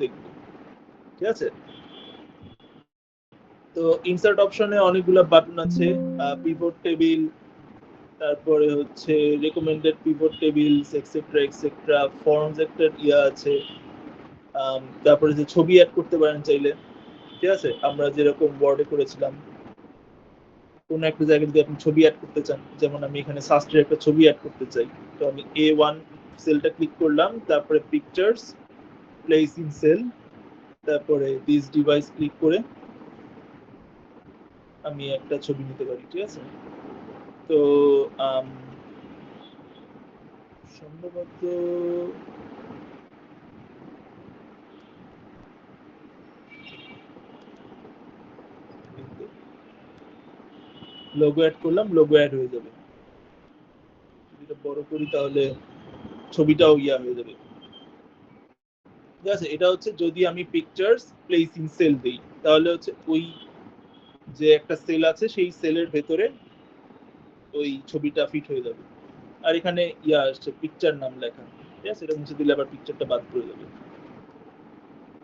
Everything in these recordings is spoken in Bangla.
দেখব, ঠিক আছে। তো ইনসার্ট অপশনে অনেকগুলো বাটন আছে, পিভট টেবিল, তারপরে হচ্ছে recommended pivot tables etcetera etcetera, forms একটা ইয়া আছে, তারপরে যে ছবি অ্যাড করতে পারেন চাইলে, ঠিক আছে। আমরা যেরকম ওয়ার্ডে করেছিলাম, কোন একটা জায়গায় যদি আপনি ছবি অ্যাড করতে চান, যেমন আমি এখানে সাস্টের একটা ছবি অ্যাড করতে চাই, তো আমি A1 সেলটা ক্লিক করলাম, তারপরে পিকচার্স, প্লেস ইন সেল, তারপরে দিস ডিভাইস ক্লিক করে আমি একটা ছবি নিতে পারি, ঠিক আছে। তো সম্ভবত লোগো অ্যাড করলাম, লোগো অ্যাড হয়ে যাবে। যদি এটা বড় করি তাহলে ছবিটাও ইয়া হয়ে যাবে, ঠিক আছে। এটা হচ্ছে যদি আমি পিকচার্স প্লেস ইন সেল দিই, তাহলে হচ্ছে ওই যে একটা সেল আছে সেই সেলের ভেতরে ওই ছবিটা ফিট হয়ে যাবে। আর এখানে ইয়া আসছে পিকচার নাম লেখা, ঠিক আছে। এটা মুছে দিলে আবার পিকচারটা বাদ পড়ে যাবে।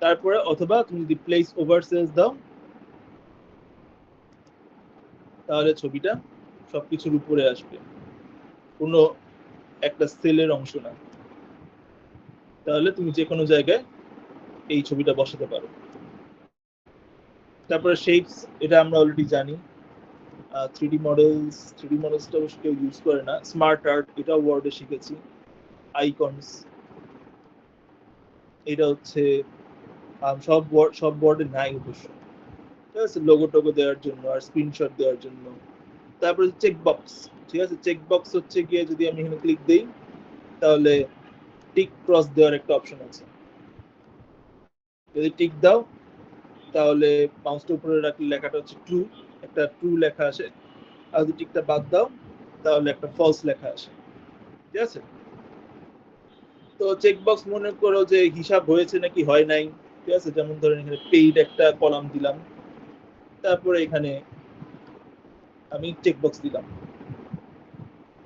তারপরে অথবা তুমি যদি প্লেস ওভার সেলস দাও, তাহলে ছবিটা সবকিছুর উপরে আসবে, কোনো একটা সেলের অংশ না। তাহলে তুমি যে কোনো জায়গায় এই ছবিটা বসাতে পারো। তারপরে শেপস, এটা আমরা অলরেডি জানি। 3D মডেলস, 3D মডেলসটা অবশ্য কেউ ইউজ করে না। স্মার্ট আর্ট, এটাও ওয়ার্ডে শিখেছি। আইকনস, এটা হচ্ছে সব বোর্ডে নাই অবশ্য, ঠিক আছে, লোগো টোগো দেওয়ার জন্য আর স্ক্রিনশট দেওয়ার জন্য। তারপরে চেক বক্স, ঠিক আছে। চেক বক্স হচ্ছে গিয়ে যদি আমি এখানে ক্লিক দিই, তাহলে টিক ক্রস দেওয়ার একটা অপশন আছে। যদি টিক দাও, তাহলে মাউসটা উপরে রাখলে লেখাটা হচ্ছে ট্রু, একটা ট্রু লেখা আসে। আর যদি টিকটা বাদ দাও, তাহলে একটা ফলস লেখা আসে, ঠিক আছে। তো চেকবক্স মনে করো যে হিসাব হয়েছে নাকি হয় নাই, ঠিক আছে। যেমন ধরেন এখানে পেইড একটা কলাম দিলাম, তারপরে এখানে আমি চেকবক্স দিলাম,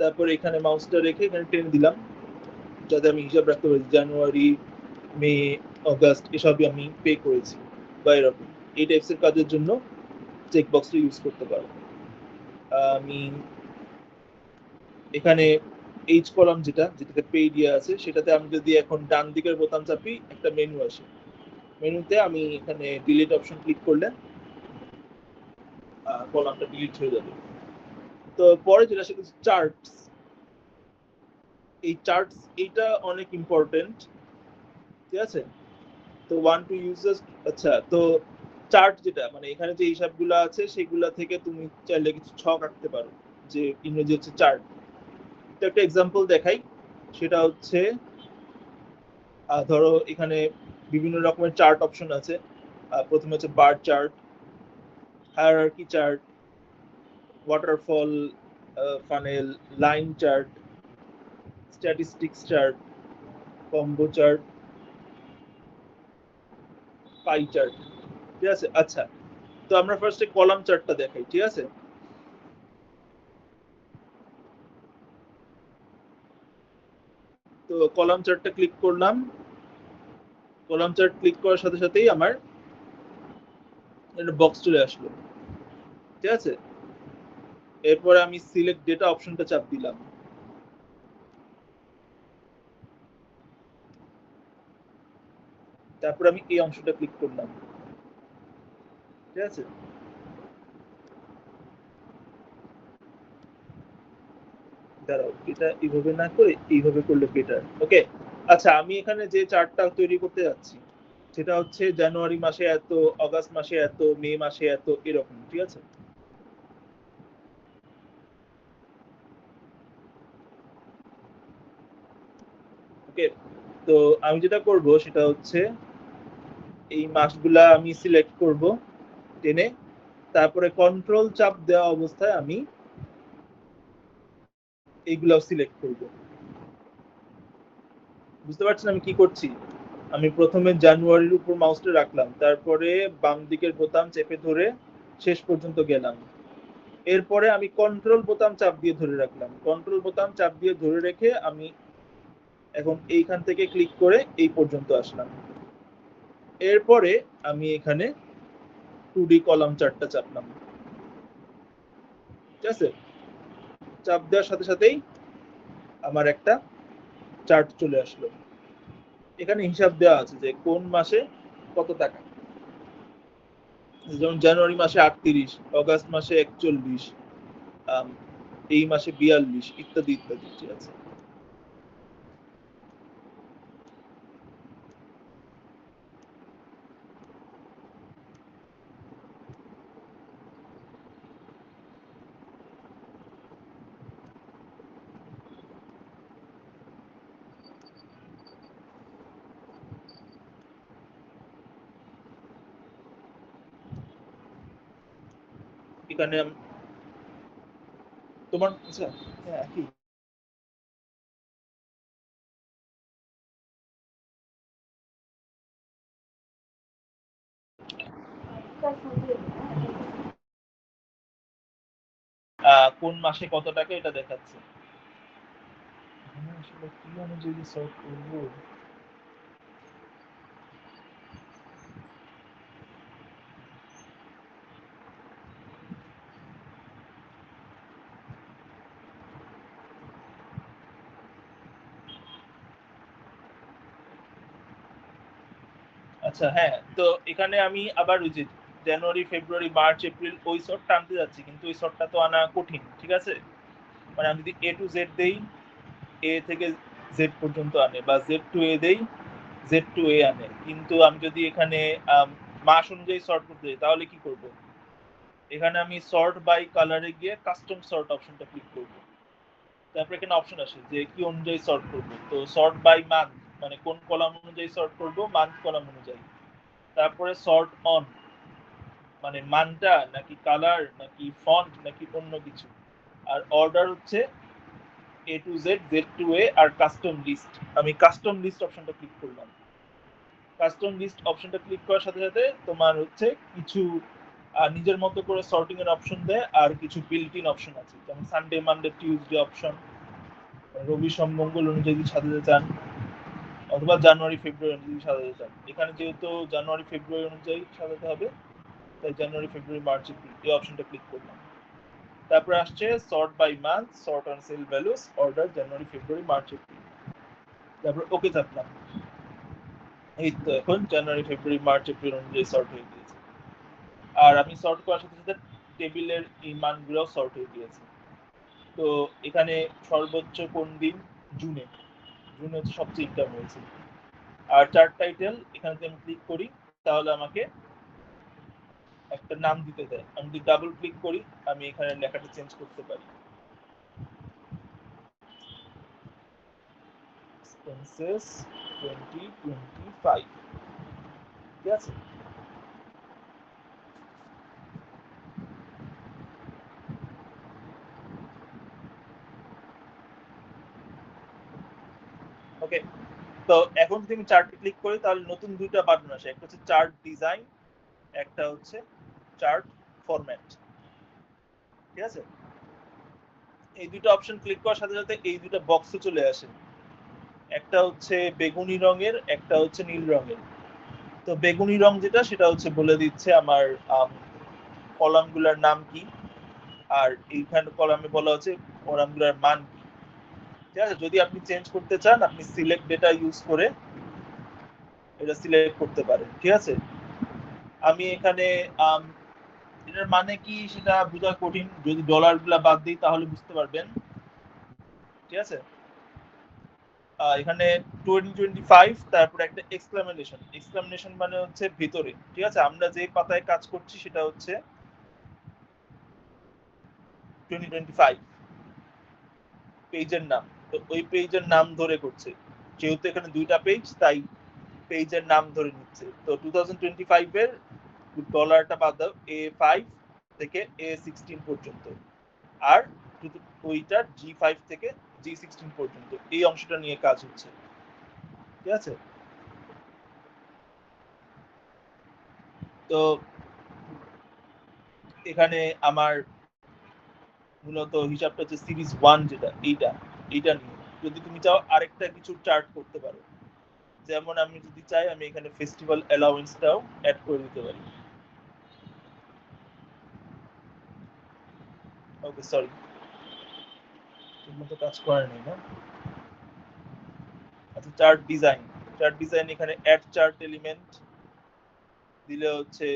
তারপরে এখানে মাউসটা রেখে এখানে টেনে দিলাম, যাতে আমি হিসাব রাখতে পারি জানুয়ারি, মে, অগাস্ট এসবই আমি পে করেছি বা এরকম। এই টাইপসের কাজের জন্য চেকবক্সটা ইউজ করতে পারো। আমি এখানে এইচ কলাম যেটাতে পেইড ইয়ে আছে, সেটাতে আমি যদি এখন ডান দিকের বোতাম চাপি, একটা মেনু আসে। মেনুতে আমি এখানে ডিলিট অপশন ক্লিক করলে কলামটা ডিলিট হয়ে যাবে। তো পরে যেটা সেটা চার্টস। এই চার্টস এইটা অনেক ইম্পর্টেন্ট, ঠিক আছে। তো ওয়ান টু ইউজার্স, আচ্ছা। তো চার্ট যেটা মানে এখানে যে হিসাবগুলো আছে সেগুলা থেকে তুমি চাইলে কিছু ছক আঁকতে পারো, যে ইংরেজি হচ্ছে চার্ট। তো একটা এক্সাম্পল দেখাই, সেটা হচ্ছে ধরো এখানে বিভিন্ন রকমের চার্ট অপশন আছে। প্রথমে হচ্ছে bar chart, hierarchy chart, waterfall, funnel, line chart, statistics chart, combo chart, pie chart, ঠিক আছে। আচ্ছা, তো আমরা ফার্স্টে কলাম চার্টটা দেখাই, ঠিক আছে। তো কলাম চার্টটা ক্লিক করলাম, কলাম চার্ট ক্লিক করার সাথে সাথেই আমার একটা বক্স চলে আসলো, ঠিক আছে। এরপরে আমি সিলেক্ট ডেটা অপশনটা চাপ দিলাম, তারপর আমি এই অংশটা ক্লিক করলাম, ঠিক আছে। দাঁড়াও, এটা এইভাবে না করে এইভাবে করলে বেটার, ওকে। আচ্ছা, আমি এখানে যে চার্টটা তৈরি করতে যাচ্ছি সেটা হচ্ছে জানুয়ারি মাসে এত, অগাস্ট মাসে এত, মে মাসে এত, এরকম, ঠিক আছে। ওকে। তো আমি যেটা করব সেটা হচ্ছে এই মাসগুলা আমি সিলেক্ট করব টেনে, তারপরে কন্ট্রোল চাপ দেওয়া অবস্থায় আমি এইগুলাও সিলেক্ট করব। বুঝতে পারছেন আমি কি করছি? আমি প্রথমে জানুয়ারির উপর মাউসটা রাখলাম, তারপরে বাম দিকের বোতাম চেপে ধরে শেষ পর্যন্ত গেলাম। এরপরে আমি কন্ট্রোল বোতাম চাপ দিয়ে ধরে রাখলাম, কন্ট্রোল বোতাম চাপ দিয়ে ধরে রেখে আমি এখন এইখান থেকে ক্লিক করে এই পর্যন্ত আসলাম। এরপরে আমি এখানে 2D কলাম চার্টটা চাপলাম, ঠিক আছে? চাপ দেওয়ার সাথে সাথেই আমার একটা চার্ট চলে আসলো। এখানে হিসাব দেওয়া আছে যে কোন মাসে কত টাকা, যেমন জানুয়ারি মাসে 38, অগাস্ট মাসে 41, এই মাসে 42, ইত্যাদি ইত্যাদি, ঠিক আছে? এখানে তোমার আচ্ছা, হ্যাঁ কি কোন মাসে কত টাকা এটা দেখাচ্ছে। আমি আসলে কি অনুযায়ী সর্ট করবো? আচ্ছা হ্যাঁ, তো এখানে আমি আবার ওই যে জানুয়ারি ফেব্রুয়ারি মার্চ এপ্রিল ওই শর্টটা আনতে যাচ্ছি, কিন্তু ওই শর্টটা তো আনা কঠিন, ঠিক আছে? মানে আমি যদি এ টু জেড দেই, এ থেকে জেড পর্যন্ত আনে, বা জেড টু এ দেই, জেড টু এ আনে, কিন্তু আমি যদি এখানে মাস অনুযায়ী সর্ট করতে যাই তাহলে কি করব? এখানে আমি সর্ট বাই কালারে গিয়ে কাস্টম সর্ট অপশনটা ক্লিক করব। তারপর এখানে অপশন আসে যে কি অনুযায়ী সর্ট করব। তো সর্ট বাই মান্থ, মানে কোন কলাম অনুযায়ী সর্ট করব, মান্থ কলাম অনুযায়ী। তারপরে সর্ট অন, মানে মানটা নাকি কালার নাকি ফন্ট নাকি অন্য কিছু। আর অর্ডার হচ্ছে এ to Z, Z two A, R custom list. আমি কাস্টম লিস্ট অপশনটা ক্লিক করলাম। কাস্টম লিস্ট অপশনটা ক্লিক করার সাথে সাথে তোমার হচ্ছে কিছু নিজের মতো করে সর্টিং এর অপশন দেয়, আর কিছু বিল্ট ইন অপশন আছে, যেমন সানডে মানডে টিউসডে অপশন, রবি সোম মঙ্গল অনুযায়ী সাজাতে চান, অথবা জানুয়ারি ফেব্রুয়ারি অনুযায়ী সাজাতে চান। এখানে যেহেতু জানুয়ারি ফেব্রুয়ারি অনুযায়ী সাজাতে হবে, তাই জানুয়ারি ফেব্রুয়ারি মার্চ এপ্রিল এই অপশনটা ক্লিক করলাম। তারপরে আসছে sort by month, sort on cell values, order January February March April. তারপর ওকে চাপলাম। এই তো এখন জানুয়ারি ফেব্রুয়ারি মার্চ এপ্রিল অনুযায়ী সর্ট হয়ে গিয়েছে। আর আমি সর্ট করার সাথে সাথে টেবিলের এই মানগুলো সর্ট হয়ে গিয়েছে। তো এখানে সর্বোচ্চ কোন দিন? জুনে। জুনে হচ্ছে সবচেয়ে ইনকাম হয়েছে। আর চার্ট টাইটেল এখানে যদি আমি ক্লিক করি তাহলে আমাকে একটা নাম দিতে দেয়। আমি যদি ডাবল ক্লিক করি আমি এখানে লেখাটা চেঞ্জ করতে পারি। এক্সপেন্সেস 2025, ঠিক আছে? ওকে, তো এখন যদি আমি চার্টে ক্লিক করি তাহলে নতুন দুইটা বাটন আসে, একটা হচ্ছে চার্ট ডিজাইন, একটা হচ্ছে চার্ট ফরম্যাট, ঠিক আছে? এই দুটো অপশন ক্লিক করার সাথে সাথে এই দুটো বক্সে চলে আসে, একটা হচ্ছে বেগুনি রঙের, একটা হচ্ছে নীল রঙের। তো বেগুনি রং যেটা, সেটা হচ্ছে বলে দিচ্ছে আমার কলামগুলোর নাম কি, আর এইখানে কলামে বলা হচ্ছে কলামগুলোর মান কি, ঠিক আছে? যদি আপনি চেঞ্জ করতে চান আপনি সিলেক্ট ডেটা ইউজ করে এটা সিলেক্ট করতে পারেন, ঠিক আছে? আমি এখানে এটার মানে কি সেটা বোঝা কঠিন, যদি ডলার গুলা বাদ দিই তাহলে বুঝতে পারবেন, ঠিক আছে? এখানে 2025, তারপর একটা এক্সক্লামেশন। এক্সক্লামেশন মানে হচ্ছে ভিতরে, ঠিক আছে? আমরা যে পাতায় কাজ করছি সেটা হচ্ছে 2025 পেজের নাম। তো ওই পেজের নাম ধরে করছে, যেহেতু এখানে দুইটা পেজ তাই পেজের নাম ধরে নিচ্ছে। তো 2025 এর ডলারটা বাদ দাও, A5 থেকে A16 পর্যন্ত, আর ওইটার G5 থেকে G16 পর্যন্ত এই অংশটা নিয়ে কাজ হচ্ছে, ঠিক আছে? তো এখানে আমার মূলত হিসাবটা হচ্ছে সিরিজ 1, যেটা এইটা এইটা নিয়ে। যদি তুমি চাও আরেকটা কিছু চার্ট করতে পারো, যেমন আমি যদি চাই আমি এখানে ফেস্টিভ্যাল অ্যালাউন্সটাও অ্যাড করে দিতে পারি। ওকে সরি, ঠিকমতো কাজ করে নাই না। আচ্ছা, চার্ট ডিজাইন এখানে অ্যাড চার্ট এলিমেন্ট দিলে হচ্ছে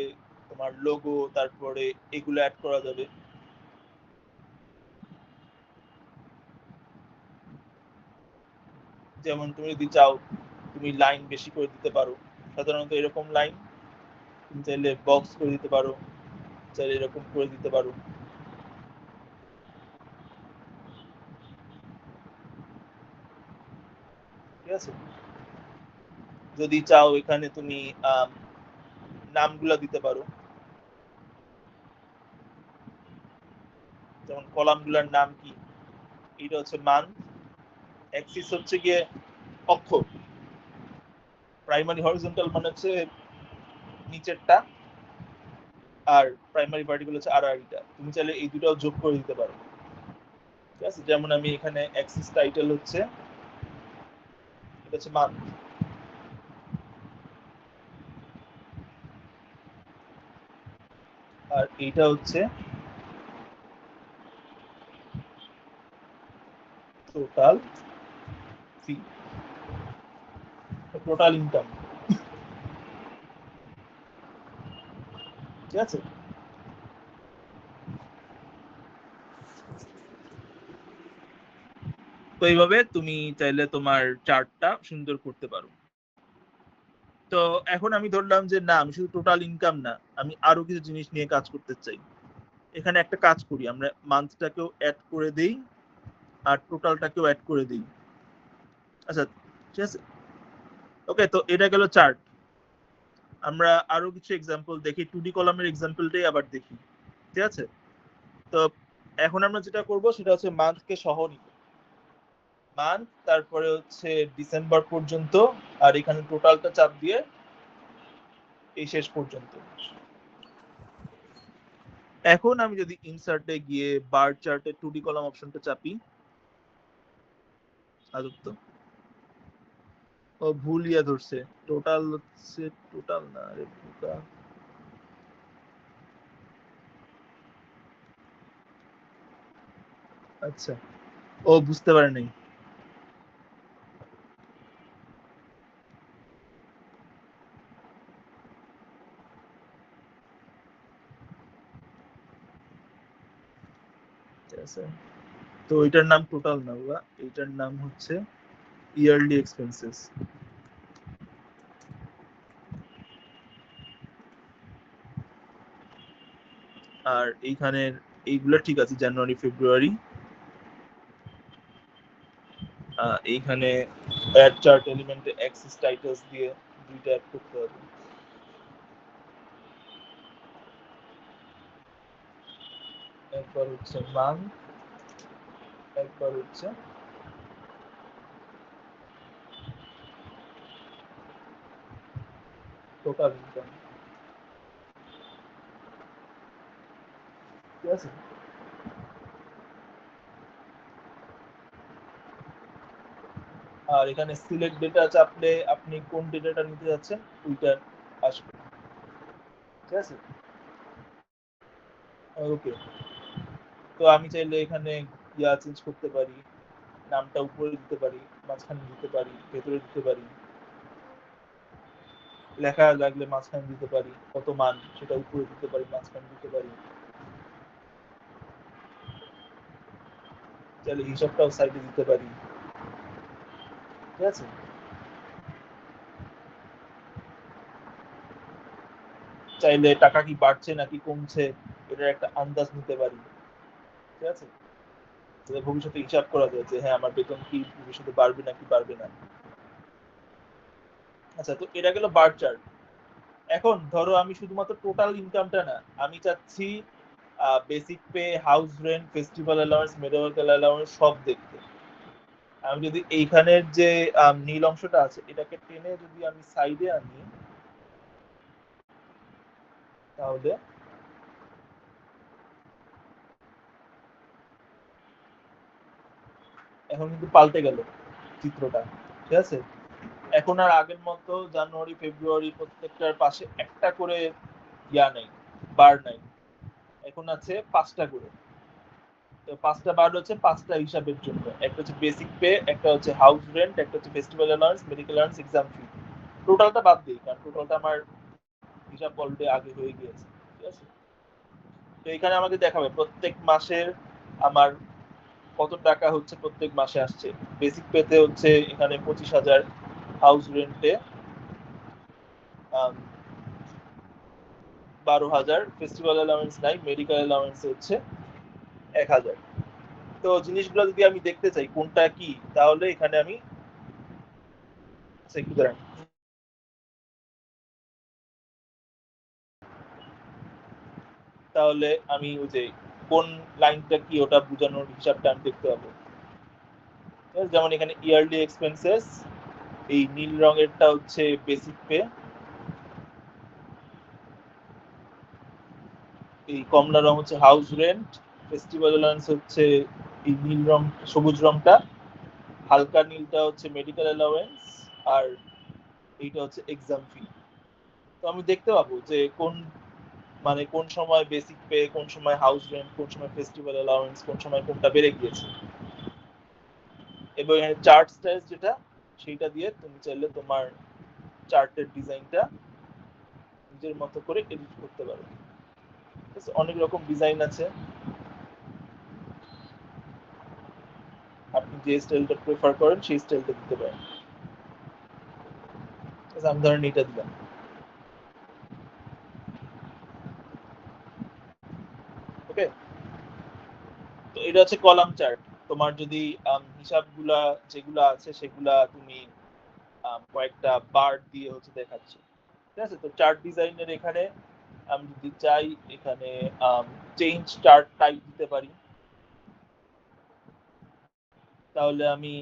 তোমার লোগো, তারপরে এগুলো অ্যাড করা যাবে। যেমন তুমি যদি চাও তুমি লাইন বেশি করে দিতে পারো, সাধারণত এরকম লাইন, তুমি চাইলে বক্স করে দিতে পারো, চাইলে এরকম করে দিতে পারো। ঠিক আছে, যদি চাও এখানে তুমি নামগুলা দিতে পারো, যেমন কলামগুলার নাম কি, এটা হচ্ছে মান্থ, অ্যাক্সিস হচ্ছে গিয়ে অক্ষ, প্রাইমারি হরিজন্টাল মানে হচ্ছে নিচেরটা, আর প্রাইমারি ভার্টিক্যাল হচ্ছে আড়াআড়িটা। তুমি চাইলে এই দুটাও যোগ করে দিতে পারো। ঠিক আছে, যেমন আমি এখানে অ্যাক্সিস টাইটেল হচ্ছে, এটা হচ্ছে মান্থ, আর এইটা হচ্ছে টোটাল ফি, টোটাল ইনকাম। ঠিক আছে, তো এইভাবে তুমি চাইলে তোমার চার্টটা সুন্দর করতে পারো। তো এখন আমি ধরলাম যে না, আমি শুধু টোটাল ইনকাম না, আমি আরো কিছু জিনিস নিয়ে কাজ করতে চাই। এখানে একটা কাজ করি, আমরা মান্থটাকেও অ্যাড করে দেই আর টোটালটাকেও অ্যাড করে দিই। আচ্ছা, ঠিক আছে, ওকে, তো এটা গেল চার্ট। আমরা আরো কিছু এক্সাম্পল দেখি, 2D কলামের এক্সাম্পলটাই আবার দেখি। ঠিক আছে, তো এখন আমরা যেটা করব সেটা হচ্ছে মান্থকে সহ নিব, মান্থ তারপরে হচ্ছে ডিসেম্বর পর্যন্ত, আর এখানে টোটালটা চাপ দিয়ে এই শেষ পর্যন্ত। এখন আমি যদি ইনসার্টে গিয়ে বার চার্টে 2D কলাম অপশনটা চাপি, আদত্ত ও ভুল ইয়া ধরছে, টোটাল হচ্ছে টোটাল না রে বোকা। আচ্ছা, ও বুঝতে পারে নাই। ঠিক আছে, তো এটার নাম টোটাল না বাবা, এটার নাম হচ্ছে ইয়ারলি এক্সপেন্সেস। আর এইখানের এইগুলা ঠিক আছে, জানুয়ারি ফেব্রুয়ারি। এইখানে অ্যাড চার্ট এলিমেন্টে অ্যাক্সিস টাইটেলস দিয়ে দুইটা অ্যাড করতে হবে। একবার হচ্ছে মান্থ, একবার হচ্ছে টোটাল ইনকাম। ঠিক আছে, আর এখানে সিলেক্ট ডেটা চাপলে আপনি কোন ডেটাটা নিতে যাচ্ছেন ওইটা আসবে। ঠিক আছে, ওকে, তো আমি চাইলে এখানে ইয়া চেঞ্জ করতে পারি, নামটা উপরে দিতে পারি, মাঝখানে দিতে পারি, ভেতরে দিতে পারি, লেখা লাগলে মাঝখানে দিতে পারি, কত মান সেটা উপরে দিতে পারি, মাঝখানে দিতে পারি, চাইলে হিসাবটাও সাইডে দিতে পারি। ঠিক আছে, চাইলে টাকা কি বাড়ছে নাকি কমছে এটার একটা আন্দাজ নিতে পারি। ঠিক আছে, তাহলে ভবিষ্যতে হিসাব করা যায় যে হ্যাঁ আমার বেতন কি ভবিষ্যতে বাড়বে নাকি বাড়বে না। আচ্ছা, তো এটা গেল বার চার্ট। এখন ধরো আমি শুধুমাত্র টোটাল ইনকামটা না, আমি চাচ্ছি basic pay, house rent, festival allowance, medical allowance সব দেখতে। আমি যদি এইখানের যে নীল অংশটা আছে এটাকে টেনে যদি আমি সাইডে আনি, তাহলে এখন কিন্তু পাল্টে গেল চিত্রটা। ঠিক আছে, এখন আর আগের মতো জানুয়ারি ফেব্রুয়ারি প্রত্যেকটার পাশে একটা করে ইয়া নাই, বার নাই, এখন আছে 5টা করে। তো 5টা বার হচ্ছে 5টা হিসাবের জন্য, একটা হচ্ছে বেসিক পে, একটা হচ্ছে হাউস রেন্ট, একটা হচ্ছে festival allowance, medical allowance, exam ফি। টোটালটা বাদ দিই, কারণ টোটালটা আমার হিসাব অলরেডি আগে হয়ে গিয়েছে, ঠিক আছে। তো এখানে আমাকে দেখাবে প্রত্যেক মাসের আমার কত টাকা হচ্ছে প্রত্যেক মাসে আসছে। বেসিক পেতে হচ্ছে এখানে 25,000, হাউস রেন্টে 12,000, ফেস্টিভ্যাল অ্যালাউন্স নাই, মেডিকেল অ্যালাউন্স হচ্ছে 1,000। তো জিনিসগুলো যদি আমি দেখতে চাই কোনটা কি, তাহলে এখানে আমি একটু দাঁড়ান, তাহলে আমি ওই যে কোন লাইনটা কি ওটা বোঝানোর হিসাবটা আমি দেখতে পাবো। যেমন এখানে ইয়ারলি এক্সপেন্সেস, এই নীল রঙেরটা হচ্ছে বেসিক পে, এই কমলা রং হচ্ছে হাউস রেন্ট, ফেস্টিভ্যাল অ্যালাউন্স হচ্ছে এই নীল রং, সবুজ রংটা, হালকা নীলটা হচ্ছে মেডিকেল অ্যালাউন্স, আর এইটা হচ্ছে এক্সাম ফি। তো আমি দেখতে পাবো যে কোন মানে কোন সময় বেসিক পে, কোন সময় হাউস রেন্ট, কোন সময় ফেস্টিভ্যাল অ্যালাউন্স, কোন সময় কোনটা বেড়ে গিয়েছে। এবং এখানে চার্ট স্টাইল যেটা, সেইটা দিয়ে তুমি চাইলে তোমার চার্টের ডিজাইনটা নিজের মতো করে এডিট করতে পারো। অনেক রকম ডিজাইন আছে, আপনি যে স্টাইলটা প্রেফার করেন সেই স্টাইলটা দিতে পারেন। আমি ধরেন এটা দিলাম, ওকে। তো এটা হচ্ছে কলাম চার্ট। তোমার যদি হিসাবগুলা যেগুলা আছে সেগুলা তুমি কয়েকটা বার দিয়ে হচ্ছে দেখাচ্ছ, ঠিক আছে। তো চার্ট ডিজাইনের এখানে আমি যদি চাই এখানে চেঞ্জ চার্ট টাইপ দিতে পারি, তাহলে আমি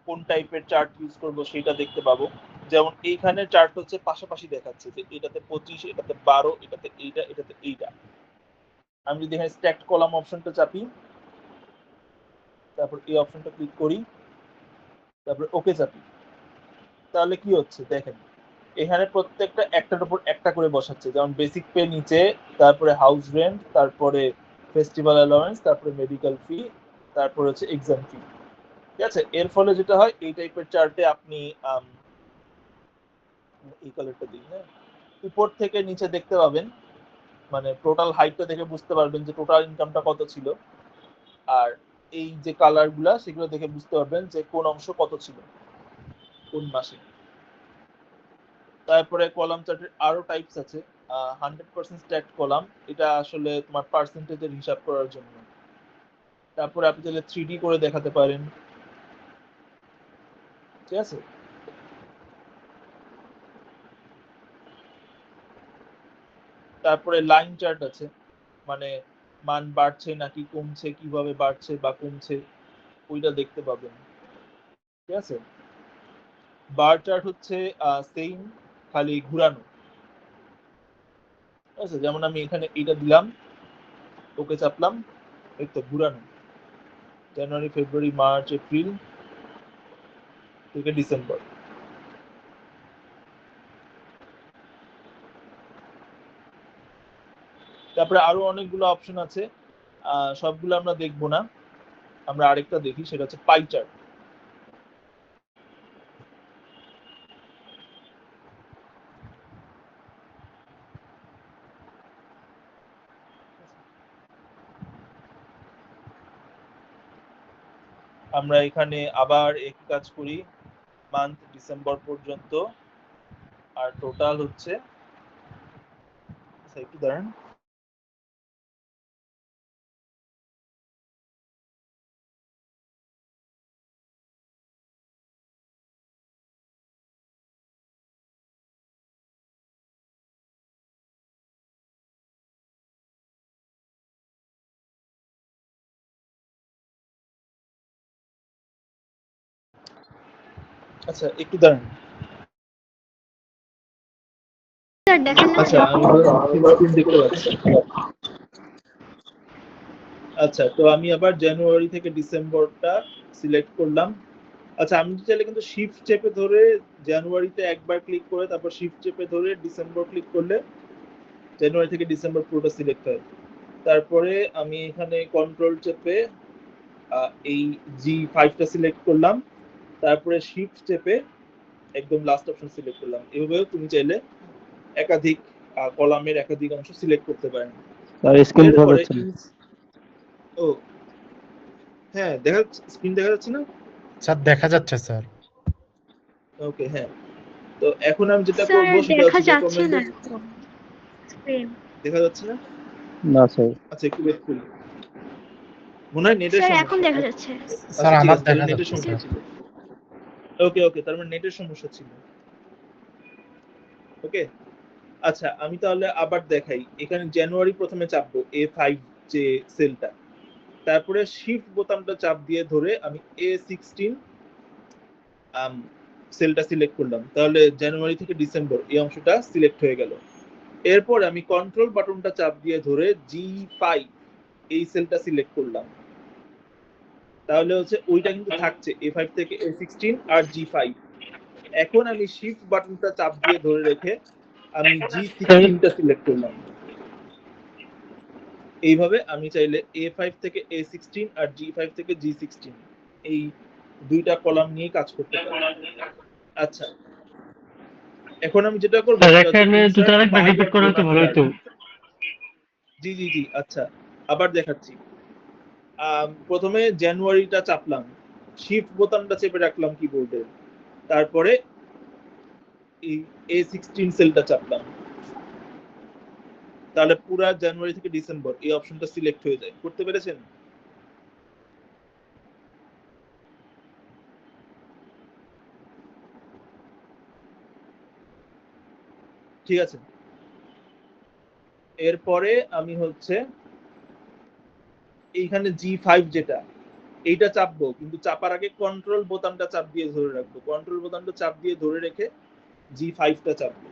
কোন টাইপের চার্ট ইউজ করব সেটা দেখতে পাবো। যেমন এইখানে চার্ট হচ্ছে পাশাপাশি দেখাচ্ছে যে এটাতে 25, এটাতে 12, এটাতে এইটা, এটাতে এইটা। আমি যদি এখানে স্ট্যাকড কলাম অপশনটা চাপি, তারপর এই অপশনটা ক্লিক করি, তারপর ওকে চাপি, তাহলে কি হচ্ছে দেখেন, এখানে প্রত্যেকটা একটার উপর একটা করে বসাচ্ছে। যেমন বেসিক পে নিচে, তারপরে হাউস রেন্ট, তারপরে ফেস্টিভ্যাল অ্যালাউন্স, তারপরে মেডিকেল ফি, তারপরে হচ্ছে এক্সাম ফি, ঠিক আছে। এর ফলে যেটা হয়, এই টাইপের চার্টে আপনি এই কালারটা দিই, হ্যাঁ, উপর থেকে নিচে দেখতে পাবেন, মানে টোটাল হাইটটা দেখে বুঝতে পারবেন যে টোটাল ইনকামটা কত ছিল। আর এই যে কালার গুলা, সেগুলো দেখে বুঝতে পারবেন যে কোন অংশ কত ছিল কোন মাসে। তারপরে কলাম চার্টের আরো টাইপস আছে। 100% স্ট্যাকড কলাম, এটা আসলে তোমার পার্সেন্টেজের হিসাব করার জন্য। তারপরে আপনি চাইলে 3D করে দেখাতে পারেন, ঠিক আছে। তারপরে লাইন চার্ট আছে, মানে মান বাড়ছে নাকি কমছে, কিভাবে বাড়ছে বা কমছে, ওইটা দেখতে পাবেন, ঠিক আছে। বার চার্ট হচ্ছে সেম, খালি ঘুরানো, ঠিক আছে। যেমন আমি এখানে এইটা দিলাম, ওকে চাপলাম, এই তো ঘুরানো, জানুয়ারি ফেব্রুয়ারি মার্চ এপ্রিল থেকে ডিসেম্বর। তারপরে আরো অনেকগুলো অপশন আছে, সবগুলো আমরা দেখবো না, আমরা আরেকটা দেখি, সেটা হচ্ছে পাই চার্ট। আমরা এখানে আবার এক কাজ করি, মান্থ ডিসেম্বর পর্যন্ত, আর টোটাল হচ্ছে, একটু দাঁড়ান, আচ্ছা একটু দাঁড়ান। আচ্ছা আমি স্ক্রিন দেখতে পাচ্ছি। আচ্ছা, তো আমি আবার জানুয়ারি থেকে ডিসেম্বরটা সিলেক্ট করলাম, আচ্ছা আমি চাইলে কিন্তু শিফট চেপে ধরে জানুয়ারিতে একবার ক্লিক করে তারপর শিফট চেপে ধরে ডিসেম্বর ক্লিক করলে জানুয়ারি থেকে ডিসেম্বর পুরোটা সিলেক্ট হয়। তারপরে আমি এখানে কন্ট্রোল চেপে এই জি5টা সিলেক্ট করলাম, তারপরে শিফট চেপে একদম লাস্ট অপশন সিলেক্ট করলাম। এভাবেও তুমি চাইলে একাধিক কলামের একাধিক অংশ সিলেক্ট করতে পারেন। স্যার স্ক্রিন দেখা এরপরে যাচ্ছে না। ও হ্যাঁ দেখা স্ক্রিন দেখা যাচ্ছে না স্যার দেখা যাচ্ছে স্যার। ওকে হ্যাঁ, তো এখন আমি যেটা স্যার করব সেটা দেখা হচ্ছে যাচ্ছে না রেকমেন্ডেড। এখন স্ক্রিন। দেখা যাচ্ছে না? না স্যার। আচ্ছা একটু ওয়েট করি, মনে হয় নেটের স্যার সমস্যা। এখন দেখা যাচ্ছে। স্যার আচ্ছা ঠিক আমার আছে, তাহলে দেখা নেটের যাচ্ছে সমস্যা স্যার। ছিল। ওকে ওকে, তার মানে নেটের সমস্যা ছিল। ওকে আচ্ছা আমি তাহলে আবার দেখাই। এখানে জানুয়ারি প্রথমে চাপবো A5 যে সেলটা, তারপরে শিফট বোতামটা চাপ দিয়ে ধরে আমি A16 সেলটা সিলেক্ট করলাম, তাহলে জানুয়ারি থেকে ডিসেম্বর এই অংশটা সিলেক্ট হয়ে গেল। এরপর আমি কন্ট্রোল বাটনটা চাপ দিয়ে ধরে G5 এই সেলটা সিলেক্ট করলাম, তাহলে হচ্ছে ওইটা কিন্তু থাকছে A5 থেকে A16 আর G5। এখন আমি শিফট বাটনটা চাপ দিয়ে ধরে রেখে আমি G16টা সিলেক্ট করলাম। এইভাবে আমি চাইলে A5 থেকে A16 আর G5 থেকে G16 এই দুইটা কলাম নিয়ে কাজ করতে পারি। আচ্ছা এখন আমি যেটা করব জি জি জি আচ্ছা আবার দেখাচ্ছি। প্রথমে জানুয়ারিটা চাপলাম, শিফট বোতামটা চেপে রাখলাম কিবোর্ডে, তারপরে এই A16 সেলটা চাপলাম, তাহলে পুরা জানুয়ারি থেকে ডিসেম্বর এই অপশনটা সিলেক্ট হয়ে যায়। করতে পেরেছেন? ঠিক আছে, এরপরে আমি হচ্ছে এইখানে G5 যেটা এইটা চাপবো, কিন্তু চাপার আগে কন্ট্রোল বোতামটা চাপ দিয়ে ধরে রাখবো। কন্ট্রোল বোতামটা চাপ দিয়ে ধরে রেখে G5টা চাপবো।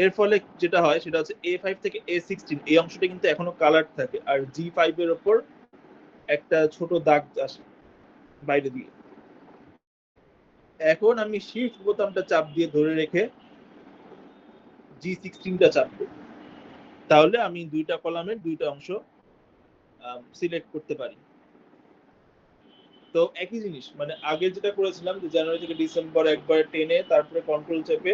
এর ফলে যেটা হয় সেটা হচ্ছে A5 থেকে A16 এই অংশটা কিন্তু এখনো কালার থাকে, আর G5 এর উপর একটা ছোট দাগ আসে বাইরে দিয়ে। এখন আমি শিফট বোতামটা চাপ দিয়ে ধরে রেখে G16টা চাপবো, তাহলে আমি দুইটা কলামের দুইটা অংশ সিলেক্ট করতে পারি। তো একই জিনিস, মানে আগে যেটা করেছিলাম যে জানুয়ারি থেকে ডিসেম্বর একবার টেনে তারপরে কন্ট্রোল চেপে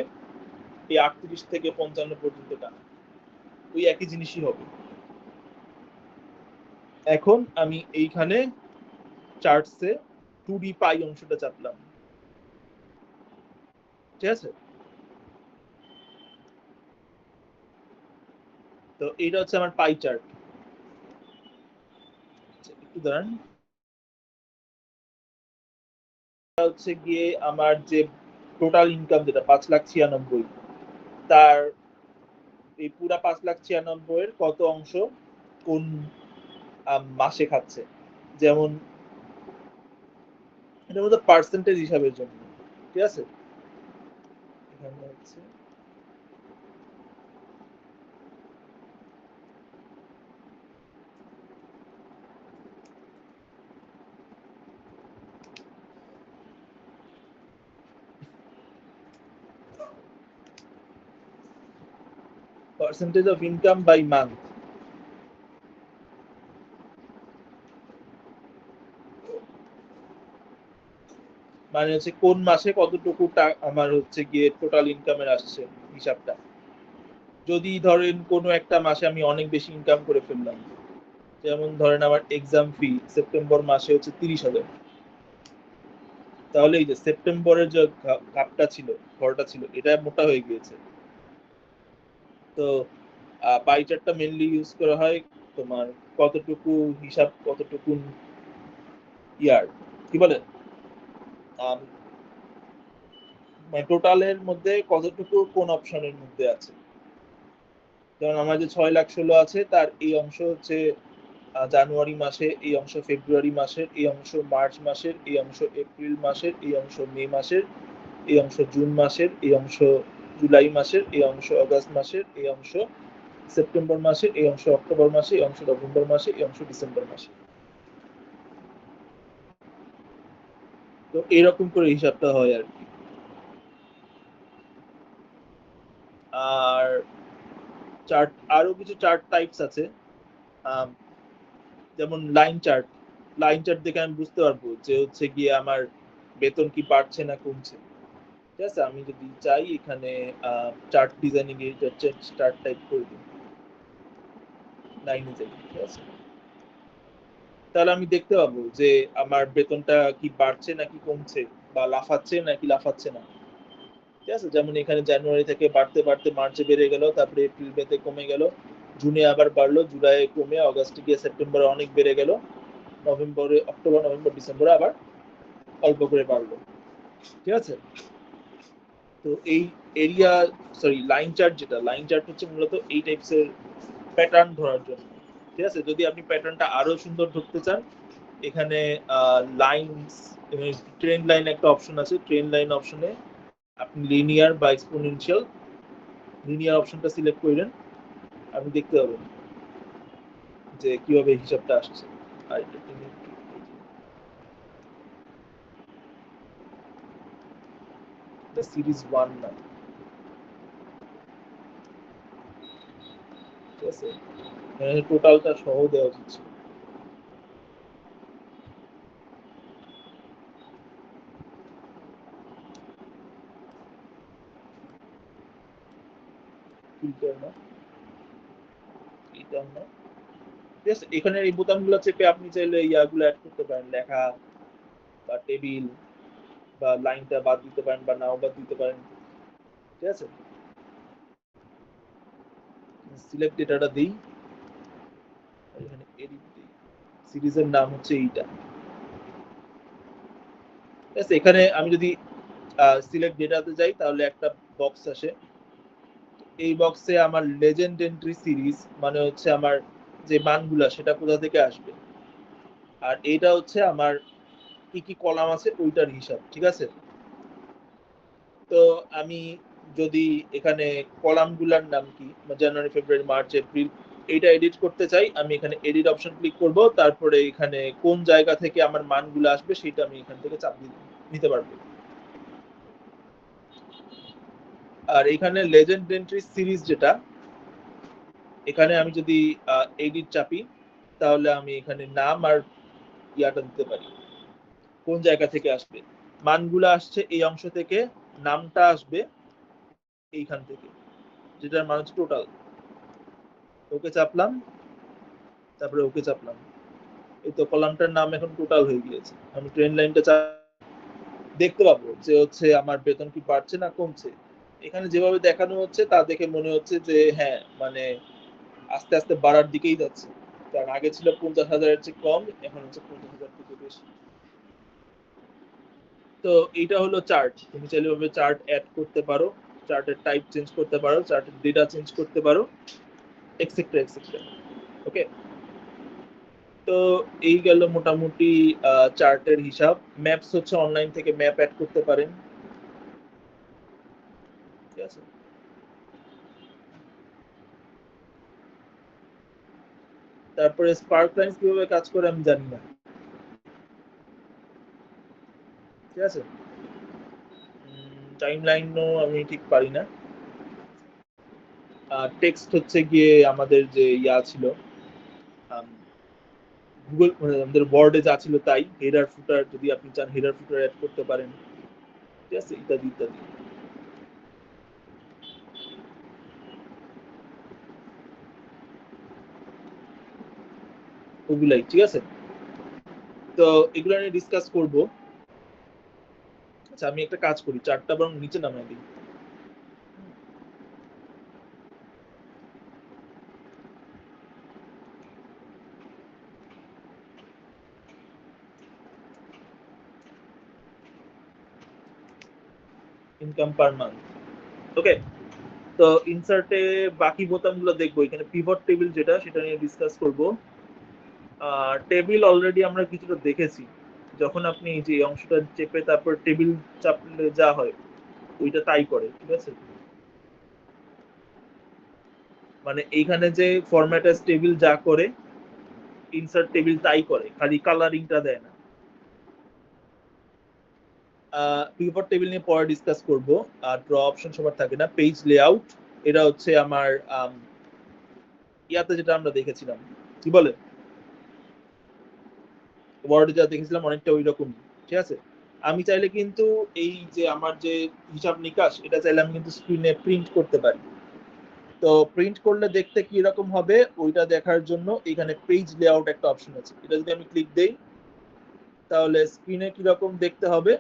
এই 38 থেকে 55 পর্যন্ত টানা, ওই একই জিনিসই হবে। এখন আমি এইখানে চার্টসে 2D পাই অংশটা চাপলাম, ঠিক আছে? তো এইটা হচ্ছে আমার পাই চার্ট। একটু দাঁড়ান, হচ্ছে গিয়ে আমার যে টোটাল ইনকাম যেটা 5,96,000, তার এই পুরা 5,96,000 এর কত অংশ কোন মাসে খাচ্ছে। যেমন এটা মধ্যে পার্সেন্টেজ হিসাবের জন্য, ঠিক আছে? এখানে হচ্ছে percentage of income by month। মানে হচ্ছে কোন মাসে কতটুকু আমার হচ্ছে গিয়ে টোটাল ইনকামের আসছে হিসাবটা। যদি ধরেন কোনো একটা মাসে আমি অনেক বেশি ইনকাম করে ফেললাম, যেমন ধরেন আমার এক্সাম ফি সেপ্টেম্বর মাসে হচ্ছে 30,000, তাহলে এই যে সেপ্টেম্বরের যে ঘাপটা ছিল, ঘরটা ছিল, এটা মোটা হয়ে গিয়েছে। তো পাই চার্টটা মেইনলি ইউজ করা হয় তোমার কতটুকু হিসাব, কতটুকু ইয়ার কি বলে মানে টোটালের মধ্যে কতটুকু কোন অপশনের মধ্যে আছে। যেমন আমার যে 6,16,000 আছে তার এই অংশ হচ্ছে জানুয়ারি মাসে, এই অংশ ফেব্রুয়ারি মাসের, এই অংশ মার্চ মাসের, এই অংশ এপ্রিল মাসের, এই অংশ মে মাসের, এই অংশ জুন মাসের, এই অংশ জুলাই মাসের, এই অংশ আগস্ট মাসের, এই অংশ সেপ্টেম্বর মাসে, এই অংশ অক্টোবর মাসে, এই অংশ নভেম্বর মাসে, এই অংশ ডিসেম্বর মাসে। তো এরকম করে হিসাবটা হয় আর কি। আর চার্ট, আরো কিছু চার্ট টাইপস আছে, যেমন লাইন চার্ট। লাইন চার্ট দেখে আমি বুঝতে পারবো যে হচ্ছে গিয়ে আমার বেতন কি বাড়ছে না কমছে। ঠিক আছে, আমি যদি চাই এখানে চার্ট ডিজাইনিং এ চার্ট টাইপ করে দিই, লাইনে যাই, ঠিক আছে, তাহলে আমি দেখতে পাবো যে আমার বেতনটা কি বাড়ছে নাকি কমছে, বা লাফাচ্ছে নাকি লাফাচ্ছে না। ঠিক আছে, যেমন এখানে জানুয়ারি থেকে বাড়তে বাড়তে মার্চে বেড়ে গেল, তারপরে এপ্রিল মেতে কমে গেল, জুনে আবার বাড়লো, জুলাই কমে অগাস্টে গিয়ে সেপ্টেম্বরে অনেক বেড়ে গেল, নভেম্বরে, অক্টোবর, নভেম্বর, ডিসেম্বরে আবার অল্প করে বাড়লো। ঠিক আছে, তো এই এরিয়া, সরি লাইন চার্ট, যেটা লাইন চার্ট হচ্ছে মূলত এই টাইপসের প্যাটার্ন ধরার জন্য। ঠিক আছে, যদি আপনি প্যাটার্নটা আরো সুন্দর ধরতে চান, এখানে লাইনস, ট্রেন লাইন একটা অপশন আছে, ট্রেন লাইন অপশনে আপনি লিনিয়ার বা এক্সপোনেনশিয়াল, লিনিয়ার অপশনটা সিলেক্ট করলেন, আপনি দেখতে পাবেন যে কিভাবে হিসাবটা আসছে। আর এটা সিরিজ 1 না, ঠিক আছে, টোটালটা সহ দেওয়া উচিত ছিল। ফিল্টার না, এটা না, ঠিক আছে, এখানে এই বোতামগুলো চেপে আপনি চাইলে ইয়াগুলো অ্যাড করতে পারেন, লেখা বা টেবিল বা লাইনটা বাদ দিতে পারেন বা নাও বাদ দিতে পারেন। ঠিক আছে, সিলেক্ট ডেটাটা দিই, এখানে এডিট দিই, সিরিজের নাম হচ্ছে এইটা। ঠিক আছে, এখানে আমি যদি সিলেক্ট ডেটাতে যাই তাহলে একটা বক্স আসে, এই বক্সে আমার লেজেন্ড এন্ট্রি সিরিজ মানে হচ্ছে আমার যে মানগুলা সেটা কোথা থেকে আসবে, আর এইটা হচ্ছে আমার কি কি কলাম আছে ওইটার হিসাব। ঠিক আছে, তো আমি যদি এখানে কলামগুলার নাম কি, জানুয়ারি, ফেব্রুয়ারি, মার্চ, এপ্রিল, এইটা এডিট করতে চাই, আমি এখানে এডিট অপশন ক্লিক করব, তারপরে এখানে কোন জায়গা থেকে আমার মানগুলো আসবে সেটা আমি এখান থেকে চাপ নিতে পারবো। আর এখানে লেজেন্ড এন্ট্রি সিরিজ যেটা, এখানে আমি যদি এডিট চাপি তাহলে আমি এখানে নাম আর ইয়াটা দিতে পারি, কোন জায়গা থেকে আসবে, মানগুলো আসছে এই অংশ থেকে, নামটা আসবে এইখান থেকে, যেটার মান হচ্ছে টোটাল। ওকে চাপলাম, তারপরে ওকে চাপলাম, এই তো কলামটার নাম এখন টোটাল হয়ে গিয়েছে। আমি ট্রেন লাইনটা দেখতে পাবো যে হচ্ছে আমার বেতন কি বাড়ছে না কমছে। এখানে যেভাবে দেখানো হচ্ছে তা দেখে মনে হচ্ছে যে হ্যাঁ, মানে আস্তে আস্তে বাড়ার দিকেই যাচ্ছে, কারণ আগে ছিল 50,000-এর চেয়ে কম, এখন হচ্ছে 50,000 থেকে বেশি। তো এইটা হলো চার্ট, তুমি চাইলে ভাবে চার্ট অ্যাড করতে পারো, চার্টের টাইপ চেঞ্জ করতে পারো, চার্টের ডেটা চেঞ্জ করতে পারো, এক্সেট্রা এক্সেট্রা। ওকে, তো এই গেল মোটামুটি চার্টের হিসাব। ম্যাপস হচ্ছে অনলাইন থেকে ম্যাপ অ্যাড করতে পারেন। ঠিক আছে, তারপরে স্পার্ক লাইন্স কিভাবে কাজ করে আমি জানি না। ঠিক আছে, টাইম লাইনও আমি ঠিক পারি না। টেক্সট হচ্ছে গিয়ে আমাদের যে ইয়া ছিল, গুগল, আমাদের ওয়ার্ডে যা ছিল তাই, হেডার ফুটার যদি আপনি চান হেডার ফুটার অ্যাড করতে পারেন। ঠিক আছে, ইত্যাদি ইত্যাদি, ওগুলাই। ঠিক আছে, তো এগুলো নিয়ে ডিসকাস করব। আচ্ছা, আমি একটা কাজ করি, চারটা বরং নিচে নামাই দিই। Income per month. ওকে, তো ইনসার্টে বাকি বোতামগুলো দেখবো, এখানে পিভট টেবিল যেটা সেটা নিয়ে ডিসকাস করব। টেবিল অলরেডি আমরা কিছুটা দেখেছি, যখন আপনি যে অংশটা চেপে তারপর টেবিল চাপলে যা হয় ওইটা তাই করে। ঠিক আছে, মানে এইখানে যে ফরম্যাট টেবিল যা করে, ইনসার্ট টেবিল তাই করে, খালি কালারিংটা দেয় না। পিভট টেবিল নিয়ে পরে ডিসকাস করব। আর ড্র অপশন সবার থাকে না। পেজ লেআউট, এটা হচ্ছে আমার ইয়াতে যেটা আমরা দেখেছিলাম, কি বলে, ওয়ার্ডে যা দেখেছিলাম অনেকটা ওই রকমই, ঠিক আছে। আমি চাইলে কিন্তু এই যে আমার যে হিসাব নিকাশ, এটা চাইলে আমি কিন্তু স্ক্রিনে প্রিন্ট করতে পারি। তো প্রিন্ট করলে দেখতে কি রকম হবে ওইটা দেখার জন্য এখানে পেজ লেআউট একটা অপশন আছে, এটা যদি আমি ক্লিক দেই তাহলে স্ক্রিনে কি রকম দেখতে হবে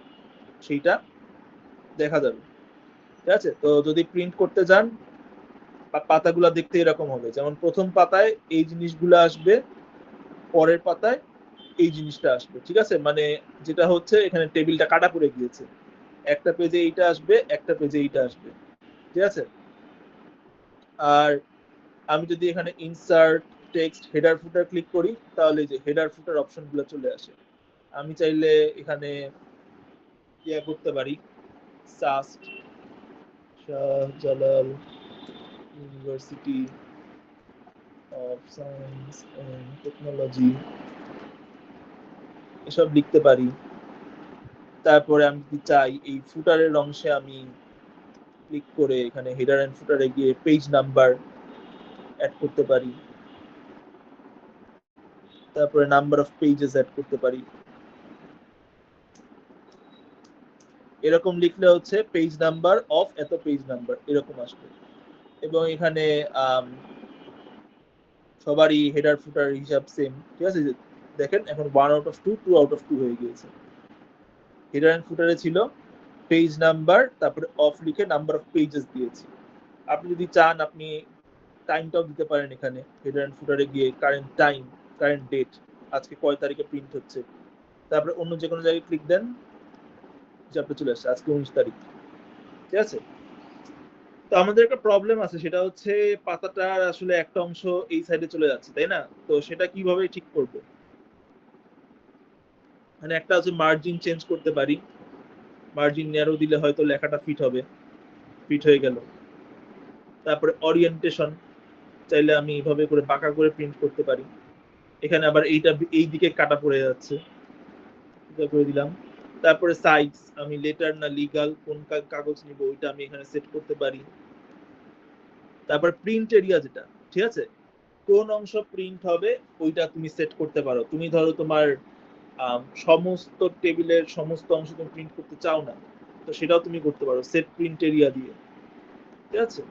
সেইটা দেখা যাবে, ঠিক আছে। তো যদি প্রিন্ট করতে যান, পাতাগুলো দেখতে এরকম হবে, যেমন প্রথম পাতায় এই জিনিসগুলো আসবে, পরের পাতায় এই জিনিসটা আসবে, ঠিক আছে। মানে যেটা হচ্ছে এখানে টেবিলটা কাটা পড়ে গিয়েছে, একটা পেজে এইটা আসবে, একটা পেজে এইটা আসবে, ঠিক আছে। আর আমি যদি এখানে ইনসার্ট টেক্সট হেডার ফুটার ক্লিক করি তাহলে যে হেডার ফুটার অপশনগুলো চলে আসে। আমি চাইলে এখানে ইয়া করতে পারি, SUST Shahjalal university of science and technology এসব লিখতে পারি। তারপরে আমি যদি চাই এই ফুটারের অংশে আমি ক্লিক করে এখানে হেডার এন্ড ফুটারে গিয়ে পেজ নাম্বার অ্যাড করতে পারি, তারপরে নাম্বার অফ পেজেস অ্যাড করতে পারি। এরকম লিখলে হচ্ছে পেজ নাম্বার অফ এত পেজ নাম্বার এরকম আসবে। এবং এখানে সবারই হেডার ফুটার হিসাব সেম, ঠিক আছে। দেখেন এখন 1 আউট অফ 2 2 আউট অফ 2 হয়ে গিয়েছে। হেডার এন্ড ফুটারে ছিল পেজ নাম্বার, তারপরে অফ লিখে নাম্বার অফ পেজেস দিয়েছি। আপনি যদি চান আপনি টাইমটাও দিতে পারেন এখানে হেডার এন্ড ফুটারে গিয়ে, কারেন্ট টাইম, কারেন্ট ডেট, আজকে কয় তারিখে প্রিন্ট হচ্ছে। তারপরে অন্য যে কোনো জায়গায় ক্লিক দেন, হিসাবটা চলে আসছে, আজকে 19 তারিখ, ঠিক আছে। তো আমাদের একটা প্রবলেম আছে, সেটা হচ্ছে পাতাটার আসলে একটা অংশ এই সাইডে চলে যাচ্ছে, তাই না। তো সেটা কিভাবে ঠিক করব, মানে একটা হচ্ছে মার্জিন চেঞ্জ করতে পারি, মার্জিন ন্যারো দিলে হয়তো লেখাটা ফিট হবে, ফিট হয়ে গেল। তারপরে ওরিয়েন্টেশন, চাইলে আমি এইভাবে করে বাঁকা করে প্রিন্ট করতে পারি। এখানে আবার এইটা এই দিকে কাটা পড়ে যাচ্ছে, এটা করে দিলাম। তারপরে সাইজ, আমি লেটার না লিগাল কোন কাগজ নিব ওইটা আমি এখানে সেট করতে পারি। তারপর প্রিন্ট এরিয়া যেটা, ঠিক আছে, কোন অংশ প্রিন্ট হবে ওইটা তুমি সেট করতে পারো। তুমি ধরো তোমার সমস্ত টেবিলের সমস্ত অংশ তুমি প্রিন্ট করতে চাও না, তো সেটাও তুমি করতে পারো সেট প্রিন্ট এরিয়া দিয়ে, ঠিক আছে।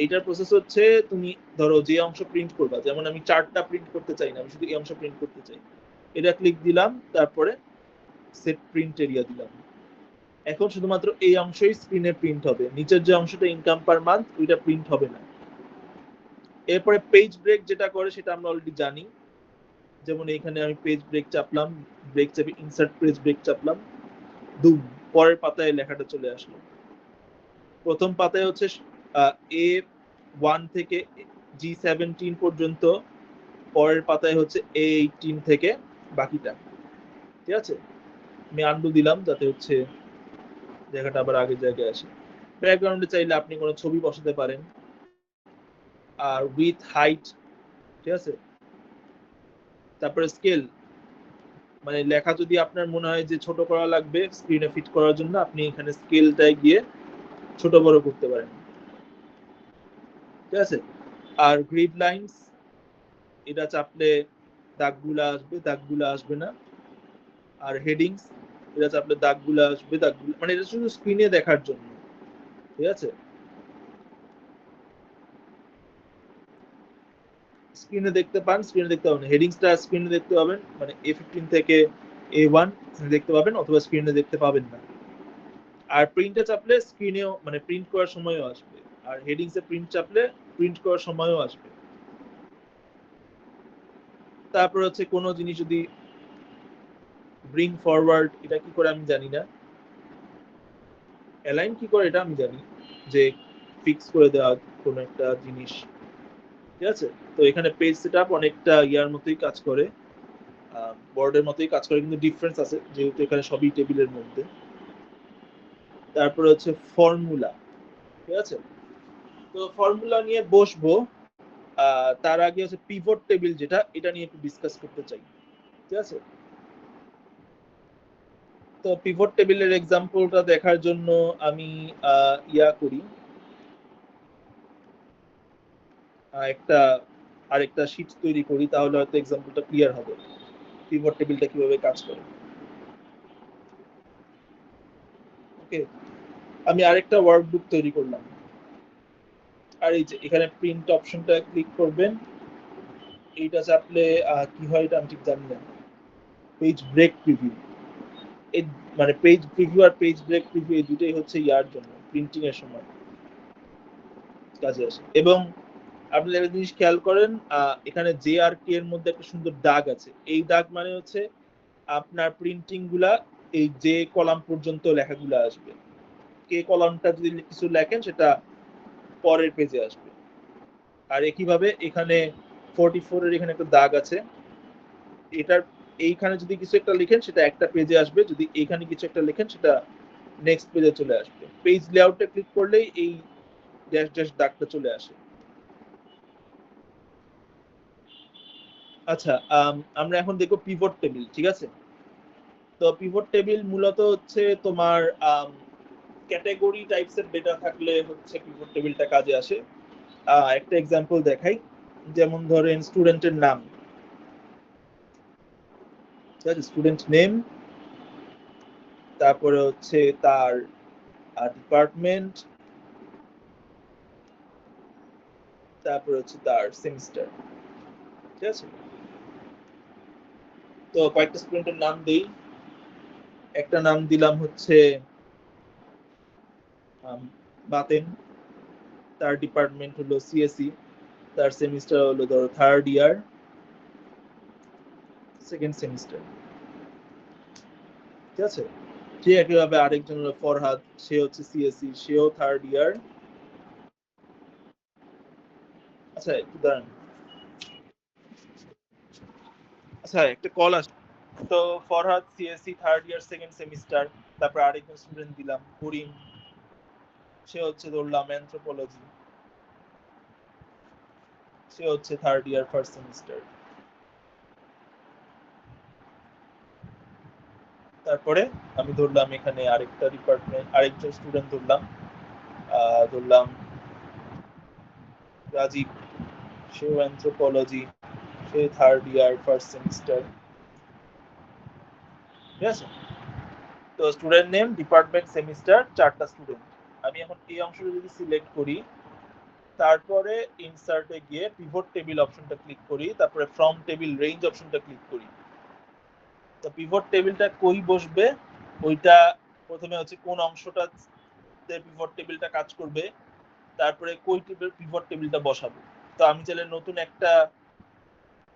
এটার প্রসেস হচ্ছে তুমি ধরো যে অংশ প্রিন্ট করবা, যেমন আমি চার্টটা প্রিন্ট করতে চাই না, আমি শুধু এই অংশ প্রিন্ট করতে চাই, এটা ক্লিক দিলাম, তারপরে সেট প্রিন্ট এরিয়া দিলাম। এখন শুধুমাত্র এই অংশই স্ক্রিনে প্রিন্ট হবে, নিচের যে অংশটা ইনকাম পার মান্থ ওইটা প্রিন্ট হবে না। এরপরে পেজ ব্রেক যেটা করে সেটা আমরা অলরেডি জানি, যেমন এখানে আমি পেজ ব্রেক চাপলাম, ব্রেক চাপে ইনসার্ট পেজ ব্রেক চাপলাম, দুম, পরের পাতায় লেখাটা চলে আসলো। প্রথম পাতায় হচ্ছে A1 থেকে G17 পর্যন্ত, পরের পাতায় হচ্ছে A18 থেকে বাকিটা, ঠিক আছে। আমি আন্ডু দিলাম যাতে হচ্ছে লেখাটা আবার আগের জায়গায় আসে। ব্যাকগ্রাউন্ডে চাইলে আপনি কোনো ছবি বসাতে পারেন। আর উইথ হাইট, ঠিক আছে। তারপরে স্কেল, মানে লেখা যদি আপনার মনে হয় যে ছোট করা লাগবে স্ক্রিনে ফিট করার জন্য, আপনি এখানে স্কেলটায় গিয়ে ছোট বড় করতে পারেন, ঠিক আছে। আর গ্রিড লাইনস, এটা চাপলে দাগগুলা আসবে, দাগগুলা আসবে না। আর হেডিংস, এটা চাপলে দাগগুলা আসবে, দাগগুলো, মানে এটা শুধু স্ক্রিনে দেখার জন্য, ঠিক আছে। স্ক্রিনে দেখতে পান, স্ক্রিনে দেখতে পাবেন, হেডিংসটা স্ক্রিনে দেখতে পাবেন, মানে A15 থেকে A1 দেখতে পাবেন, অথবা স্ক্রিনে দেখতে পাবেন না। আর প্রিন্টে চাপলে স্ক্রিনেও, মানে প্রিন্ট করার সময়ও আসবে। আর হেডিংসে প্রিন্ট চাপলে প্রিন্ট করার সময়ও আসবে। তারপর হচ্ছে কোনো জিনিস যদি ব্রিং ফরওয়ার্ড, এটা কি করে আমি জানি না, অ্যালাইন কি করে এটা আমি জানি, যে ফিক্স করে দেওয়া কোনো একটা জিনিস, ঠিক আছে। তো এখানে পেজ সেটআপ অনেকটা ইয়ার মতোই কাজ করে, বোর্ডের মতোই কাজ করে, কিন্তু ডিফারেন্স আছে যেহেতু এখানে সবই টেবিলের মধ্যে। তারপরে হচ্ছে ফর্মুলা, ঠিক আছে। তো ফর্মুলা নিয়ে বসবো, তার আগে হচ্ছে পিভট টেবিল যেটা, এটা নিয়ে একটু ডিসকাস করতে চাই, ঠিক আছে। তো পিভট টেবিলের এক্সাম্পলটা দেখার জন্য আমি ইয়া করি আরেকটা শীট তৈরি করি, তাহলে হয়তো এক্সাম্পলটা ক্লিয়ার হবে পিভট টেবিলটা কিভাবে কাজ করে। ওকে, আমি আরেকটা ওয়ার্কবুক তৈরি করলাম, আর এই যে এখানে প্রিন্ট অপশনটা ক্লিক করবেন, এইটা চাপলে কি হয় এটা আমি ঠিক জানি না, পেজ ব্রেক প্রিভিউ, এই মানে পেজ প্রিভিউ আর পেজ ব্রেক প্রিভিউ এই দুটোই হচ্ছে ইয়ার জন্য প্রিন্টিং এর সময় কাজে আসে। এবং আপনি একটা জিনিস খেয়াল করেন, এখানে জে আর কে এর মধ্যে একটা সুন্দর দাগ আছে, এই দাগ মানে হচ্ছে আপনার প্রিন্টিং গুলা এই যে কলাম পর্যন্ত লেখাগুলো আসবে, কে কলামটা যদি কিছু লেখেন সেটা পরের পেজে আসবে। আর একইভাবে এখানে 44 এর এখানে একটা দাগ আছে, এটার এইখানে যদি কিছু একটা লিখেন সেটা একটা পেজে আসবে, যদি এইখানে কিছু একটা লিখেন সেটা নেক্সট পেজে চলে আসবে। পেজ লেআউটে ক্লিক করলেই এই ড্যাশ ড্যাশ দাগটা চলে আসে। আচ্ছা, আমরা এখন দেখব পিভট টেবিল, ঠিক আছে? তো পিভট টেবিল মূলত হচ্ছে তোমার ক্যাটাগরি টাইপস এর ডেটা থাকলে হচ্ছে পিভট টেবিলটা কাজে আসে। একটা এক্সাম্পল দেখাই, যেমন ধরেন স্টুডেন্টের নাম, স্টুডেন্ট নেম, তারপরে হচ্ছে তার ডিপার্টমেন্ট, তারপরে হচ্ছে তার সেমিস্টার, ঠিক আছে? তো কয়েকটা স্টুডেন্টের নাম দেই, একটা নাম দিলাম হচ্ছে বাতেন, তার ডিপার্টমেন্ট হলো সিএসই, তার সেমিস্টার হলো ধরো থার্ড ইয়ার সেকেন্ড সেমিস্টার, ঠিক আছে? ঠিক একইভাবে আরেকজন হলো ফরহাদ, সে হচ্ছে সিএসই, সেও থার্ড ইয়ার। আচ্ছা একটু দাঁড়ান, আচ্ছা একটা কল আসছে। তো Farhad CSC third year second semester, তারপর আরেকজন স্টুডেন্ট দিলাম করিম, সে হচ্ছে ধরলাম অ্যানথ্রোপোলজি, সে হচ্ছে থার্ড ইয়ার ফার্স্ট সেমিস্টার। তারপরে আমি ধরলাম এখানে আরেকটা ডিপার্টমেন্ট, আরেকজন স্টুডেন্ট ধরলাম রাজীব, সেও অ্যানথ্রোপোলজি, সে থার্ড ইয়ার ফার্স্ট সেমিস্টার, ঠিক আছে? তো স্টুডেন্ট নেম, ডিপার্টমেন্ট, সেমিস্টার, চারটা স্টুডেন্ট। আমি এখন এই অংশটা যদি সিলেক্ট করি, তারপরে ইনসার্টে গিয়ে পিভট টেবিল অপশনটা ক্লিক করি, তারপরে ফ্রম টেবিল রেঞ্জ অপশনটা ক্লিক করি। তো পিভট টেবিলটা কই বসবে ওইটা প্রথমে হচ্ছে কোন অংশটাতে পিভট টেবিলটা কাজ করবে, তারপরে কই পিভট টেবিলটা বসাবো। তো আমি চাইলে নতুন একটা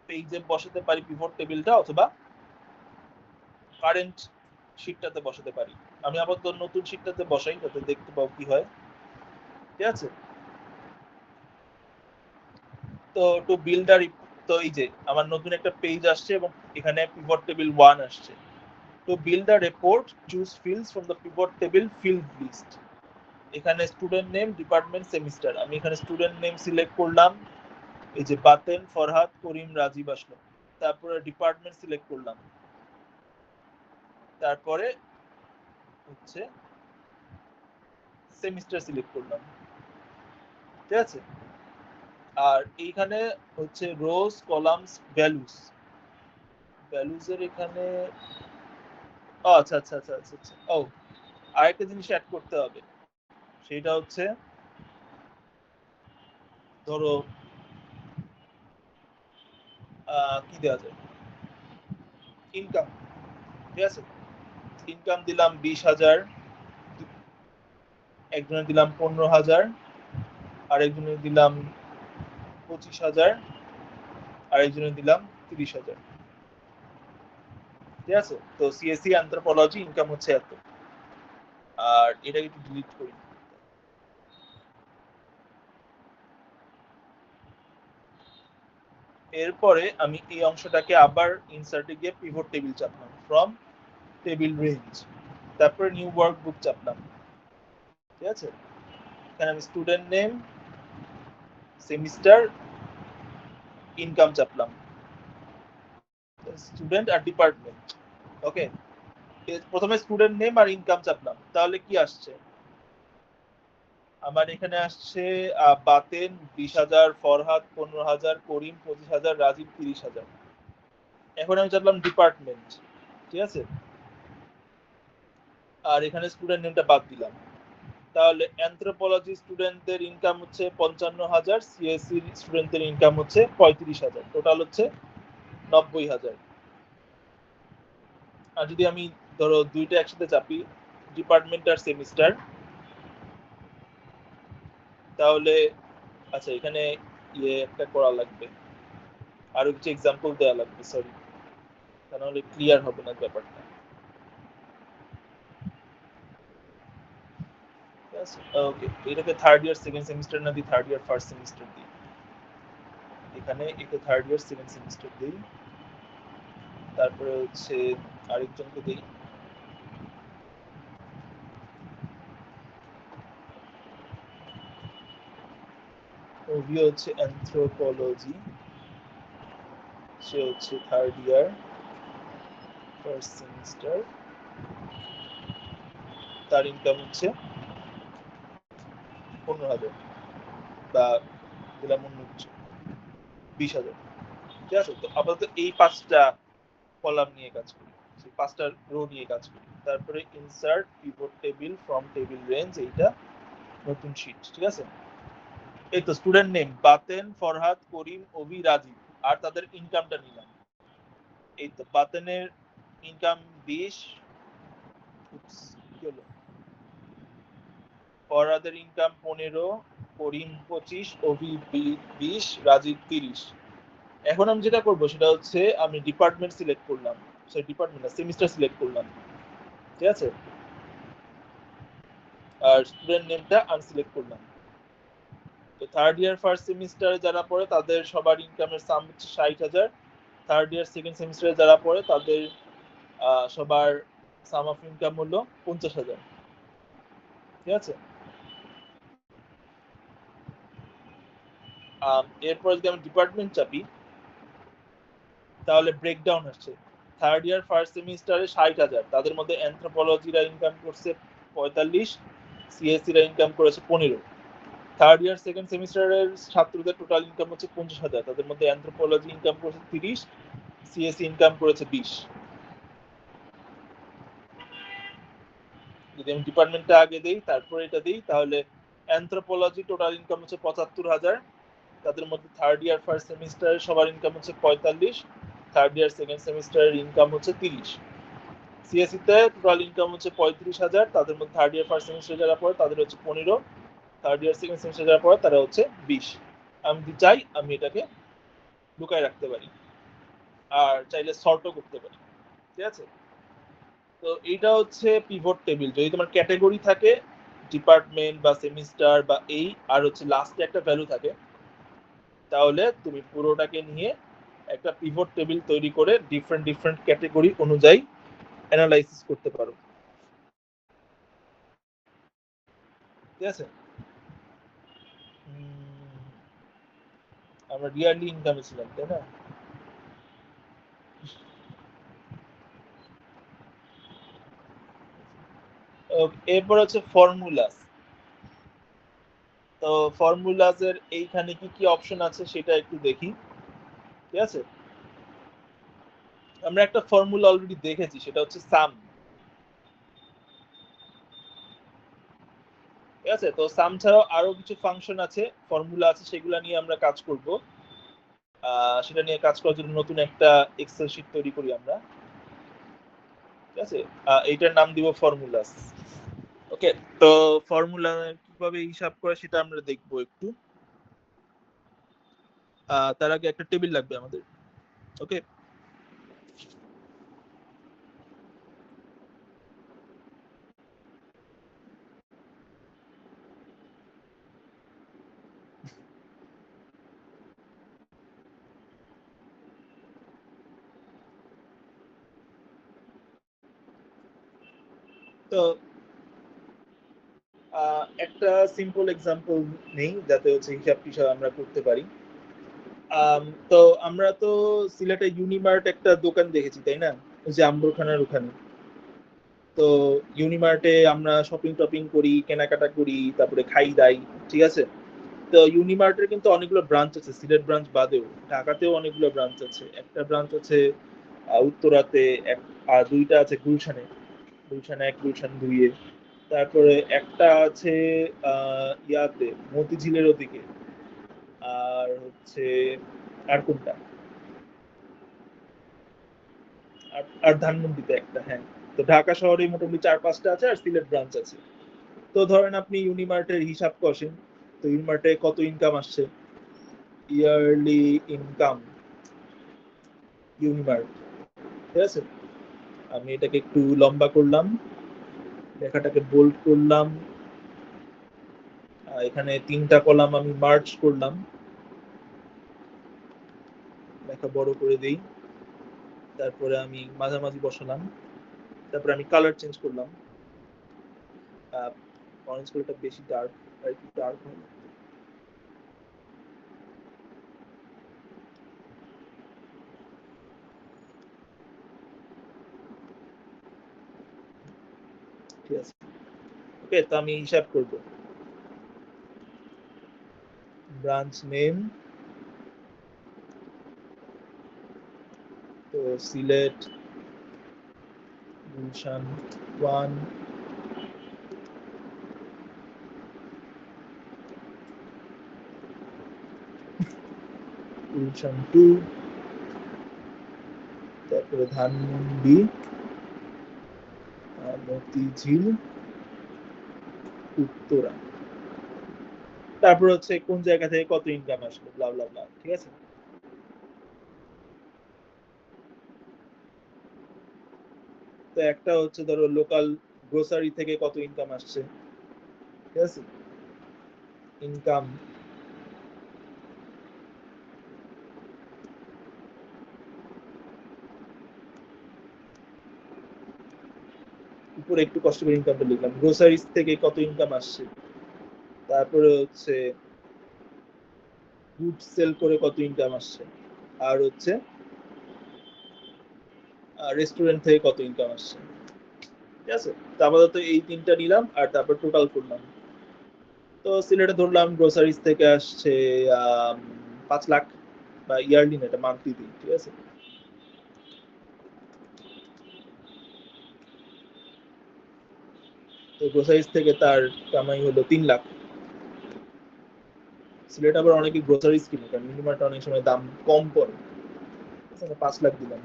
পেজে বসাতে পারি পিভট টেবিলটা, অথবা কারেন্ট শীটটাতে বসাতে পারি। আমি আপাতত নতুন শীটটাতে বসাই যাতে দেখতে পাও কি হয়, ঠিক আছে? তো টু বিল্ড আ, তো এই যে আমার নতুন একটা পেজ আসছে এবং এখানে পিভট টেবিল 1 আসছে। To build a report choose fields from the pivot table field list. এখানে স্টুডেন্ট নেম, ডিপার্টমেন্ট, সেমিস্টার, আমি এখানে স্টুডেন্ট নেম সিলেক্ট করলাম, এই যে বাতেন, ফরহাদ, করিম, রাজীব আসলো। তারপরে ডিপার্টমেন্ট সিলেক্ট করলাম, তারপরে হচ্ছে সেমিস্টার সিলেক্ট করলাম, ঠিক আছে? আর এইখানে হচ্ছে রোজ, কলামস, ভ্যালুস, ভ্যালুজের এখানে আচ্ছা আচ্ছা আচ্ছা আচ্ছা আচ্ছা ও আরেকটা জিনিস অ্যাড করতে হবে, সেটা হচ্ছে ধরো কি দেওয়া যায়, ইনকাম, ঠিক আছে? ইনকাম দিলাম 20,000, একজনের দিলাম 15,000, আরেকজনের দিলাম 25,000, আরেকজনের দিলাম 30,000, ঠিক আছে? তো সিএসসি অ্যানথ্রোপোলজি ইনকাম হচ্ছে এত। আর এটাকে একটু ডিলিট করি। এরপরে আমি এই অংশটাকে আবার ইনসার্টে গিয়ে পিভট টেবিল চাপলাম, ফ্রম টেবিল রেঞ্জ, তারপরে নিউ ওয়ার্কবুক চাপলাম, ঠিক আছে? এখানে আমি স্টুডেন্ট নেম, সেমিস্টার, ইনকাম চাপলাম, স্টুডেন্ট আর ডিপার্টমেন্ট, ওকে? প্রথমে স্টুডেন্ট নেম আর ইনকাম চাপলাম, তাহলে কি আসছে? আমার এখানে আসছে বাতেন 20,000, ফরহাদ 15,000, করিম 25,000, রাজীব 30,000। এখন আমি চাপলাম ডিপার্টমেন্ট, ঠিক আছে, আর এখানে স্টুডেন্ট নেমটা বাদ দিলাম। তাহলে অ্যানথ্রোপোলজি স্টুডেন্টদের ইনকাম হচ্ছে 55,000, সিএসসি স্টুডেন্টদের ইনকাম হচ্ছে 35,000, টোটাল হচ্ছে 90,000। আর যদি আমি ধরো দুইটা একসাথে চাপি, ডিপার্টমেন্ট আর সেমিস্টার, তাহলে আচ্ছা এখানে একটা করা লাগবে, আরো কিছু এক্সাম্পল দেওয়া লাগবে, সরি, তা নাহলে ক্লিয়ার হবে না ব্যাপারটা। ওকে, এটাকে থার্ড ইয়ার সেকেন্ড সেমিস্টার না দিই, থার্ড ইয়ার ফার্স্ট সেমিস্টার দিই। এখানে এটা থার্ড ইয়ার সেকেন্ড সেমিস্টার দিই, তারপরে হচ্ছে আরেকজনকে দিই, ওভিও হচ্ছে অ্যানথ্রোপোলজি, সে হচ্ছে থার্ড ইয়ার ফার্স্ট সেমিস্টার, তার ইনকাম হচ্ছে 15,000 বা দিলাম অন্য কিছু 20,000, ঠিক আছে। তো আপাতত এই 5টা কলাম নিয়ে কাজ করি, সেই 5টা রো নিয়ে কাজ করি। তারপরে insert pivot table from table range, এইটা নতুন শীট, ঠিক আছে। এই তো স্টুডেন্ট নেম বাতেন, ফরহাদ, করিম, অভি, রাজীব, আর তাদের ইনকামটা নিলাম। এই তো বাতেনের ইনকাম 20, কি হলো, ফরহাদের ইনকাম 15, করিম 25, অভি 20, রাজীব 30। এখন আমি যেটা করবো সেটা হচ্ছে আমি ডিপার্টমেন্ট সিলেক্ট করলাম, সেই ডিপার্টমেন্ট না সেমিস্টার সিলেক্ট করলাম, ঠিক আছে, আর স্টুডেন্ট নেমটা আনসিলেক্ট করলাম। তো থার্ড ইয়ার ফার্স্ট সেমিস্টারে যারা পড়ে তাদের সবার ইনকামের সাম হচ্ছে 60,000, থার্ড ইয়ার সেকেন্ড সেমিস্টারে যারা পড়ে তাদের সবার সাম অফ ইনকাম হলো 50,000, ঠিক আছে। এরপর যদি আমি ডিপার্টমেন্ট চাপি, তাহলে ব্রেকডাউন আসছে। থার্ড ইয়ার ফার্স্ট সেমিস্টারে 60,000, তাদের মধ্যে অ্যানথ্রোপোলজিরা ইনকাম করছে 45, সিএসসিরা ইনকাম করেছে 15। থার্ড ইয়ার সেকেন্ড সেমিস্টারের ছাত্রদের টোটাল ইনকাম হচ্ছে 50,000, তাদের মধ্যে অ্যানথ্রোপোলজি ইনকাম করেছে 30, সিএসসি ইনকাম করেছে 20। যদি আমি ডিপার্টমেন্টটা আগে দিই তারপরে এটা দিই, তাহলে অ্যানথ্রোপোলজি টোটাল ইনকাম হচ্ছে 75,000, তাদের মধ্যে থার্ড ইয়ার ফার্স্ট সেমিস্টারের সবার ইনকাম হচ্ছে 45, থার্ড ইয়ার সেকেন্ড সেমিস্টারের ইনকাম হচ্ছে 30। সিএসসি তে টোটাল ইনকাম হচ্ছে 35,000, তাদের মধ্যে থার্ড ইয়ার ফার্স্ট সেমিস্টার যারা পড়ে তাদের হচ্ছে 15, থার্ড ইয়ার সেকেন্ড সেমিস্টার যারা পড়ে তারা হচ্ছে 20। আমি যদি চাই আমি এটাকে লুকায় রাখতে পারি, আর চাইলে সর্টও করতে পারি, ঠিক আছে। তো এইটা হচ্ছে পিভট টেবিল। যদি তোমার ক্যাটাগরি থাকে ডিপার্টমেন্ট বা সেমিস্টার বা এই, আর হচ্ছে লাস্টে একটা ভ্যালু থাকে, তাহলে তুমি পুরোটাকে নিয়ে একটা পিভট টেবিল তৈরি করে ডিফারেন্ট ডিফারেন্ট ক্যাটাগরি অনুযায়ী অ্যানালাইসিস করতে পারো, ঠিক আছে। আমরা রিয়ারলি ইনকামে ছিলাম, তাই না? এরপর হচ্ছে ফর্মুলাস। তো ফর্মুলাস এর এইখানে কি কি অপশন আছে সেটা একটু দেখি, ঠিক আছে। আমরা একটা ফর্মুলা অলরেডি দেখেছি, সেটা হচ্ছে সাম, ঠিক আছে। তো সাম ছাড়াও আরো কিছু ফাংশন আছে, ফর্মুলা আছে, সেগুলা নিয়ে আমরা কাজ করব। সেটা নিয়ে কাজ করার জন্য নতুন একটা এক্সেল শীট তৈরি করি আমরা, ঠিক আছে। এইটার নাম দিব ফর্মুলাস। ওকে, তো ফর্মুলা কিভাবে হিসাব করে সেটা আমরা দেখবো একটু। তার আগে একটা টেবিল লাগবে আমাদের, ওকে। তো একটা সিম্পল এক্সাম্পল নেই যাতে হচ্ছে হিসাব টিসাব আমরা করতে পারি। তো আমরা তো সিলেটে ইউনিমার্ট একটা দোকান দেখেছি, তাই না, ওই যে আম্বরখানার ওখানে। তো ইউনিমার্টে আমরা শপিং টপিং করি, কেনাকাটা করি, তারপরে খাই দাই, ঠিক আছে। তো ইউনিমার্টের কিন্তু অনেকগুলো ব্রাঞ্চ আছে, সিলেট ব্রাঞ্চ বাদেও ঢাকাতেও অনেকগুলো ব্রাঞ্চ আছে। একটা ব্রাঞ্চ আছে উত্তরাতে, আর দুইটা আছে গুলশানে, গুলশান 1, গুলশান 2 এ। তারপরে একটা আছে ইয়াতে মতিঝিলের ওদিকে, আর হচ্ছে আর কোনটা, আর ধানমন্ডিতে একটা, হ্যাঁ। তো ঢাকা শহরে মোটামুটি 4-5টা আছে, আর সিলেট ব্রাঞ্চ আছে। তো ধরেন আপনি ইউনিমার্টের হিসাব কষেন, তো ইউনিমার্টে কত ইনকাম আসছে, ইয়ারলি ইনকাম ইউনিমার্ট, ঠিক আছে। আমি এটাকে একটু লম্বা করলাম, লেখাটাকে বোল্ড করলাম, এখানে 3টা কলাম আমি মার্জ করলাম, লেখা বড় করে দেই। তারপরে আমি মাঝামাঝি বসালাম, তারপরে আমি কালার চেঞ্জ করলাম, অরেঞ্জ কালারটা বেশি ডার্ক, আর একটু ডার্ক হয়। ঠিক আছে, ওকে। তো আমি হিসাব করব, ব্রাঞ্চ নেম, তো সিলেট গুলশান 1, গুলশান 2, তারপরে ধানমন্ডি, মতিঝিল, উত্তরা, তারপর হচ্ছে কোন জায়গা থেকে কত ইনকাম আসলো, ব্লা ব্লা ব্লা, ঠিক আছে। তো একটা হচ্ছে ধরো লোকাল গ্রোসারি থেকে কত ইনকাম আসছে, ঠিক আছে, ইনকাম। উপরে একটু কষ্ট করে ইনকামটা লিখলাম, গ্রোসারিজ থেকে কত ইনকাম আসছে, তারপরে হচ্ছে গুড সেল করে কত ইনকাম আসছে, আর হচ্ছে রেস্টুরেন্ট থেকে কত ইনকাম আসছে, ঠিক আছে। তো আপাতত এই 3টা নিলাম, আর তারপর টোটাল করলাম। তো সিলেটে ধরলাম গ্রোসারিজ থেকে আসছে 5 লাখ, বা ইয়ারলি না, এটা মান্থলি দিই, ঠিক আছে। তো গ্রোসারিজ থেকে তার কামাই হলো 3 লাখ। সিলেট আবার অনেকে গ্রোসারিজ কিনে, কারণ মিনিমার্টে অনেক সময় দাম কম পড়ে, 5 লাখ দিলাম।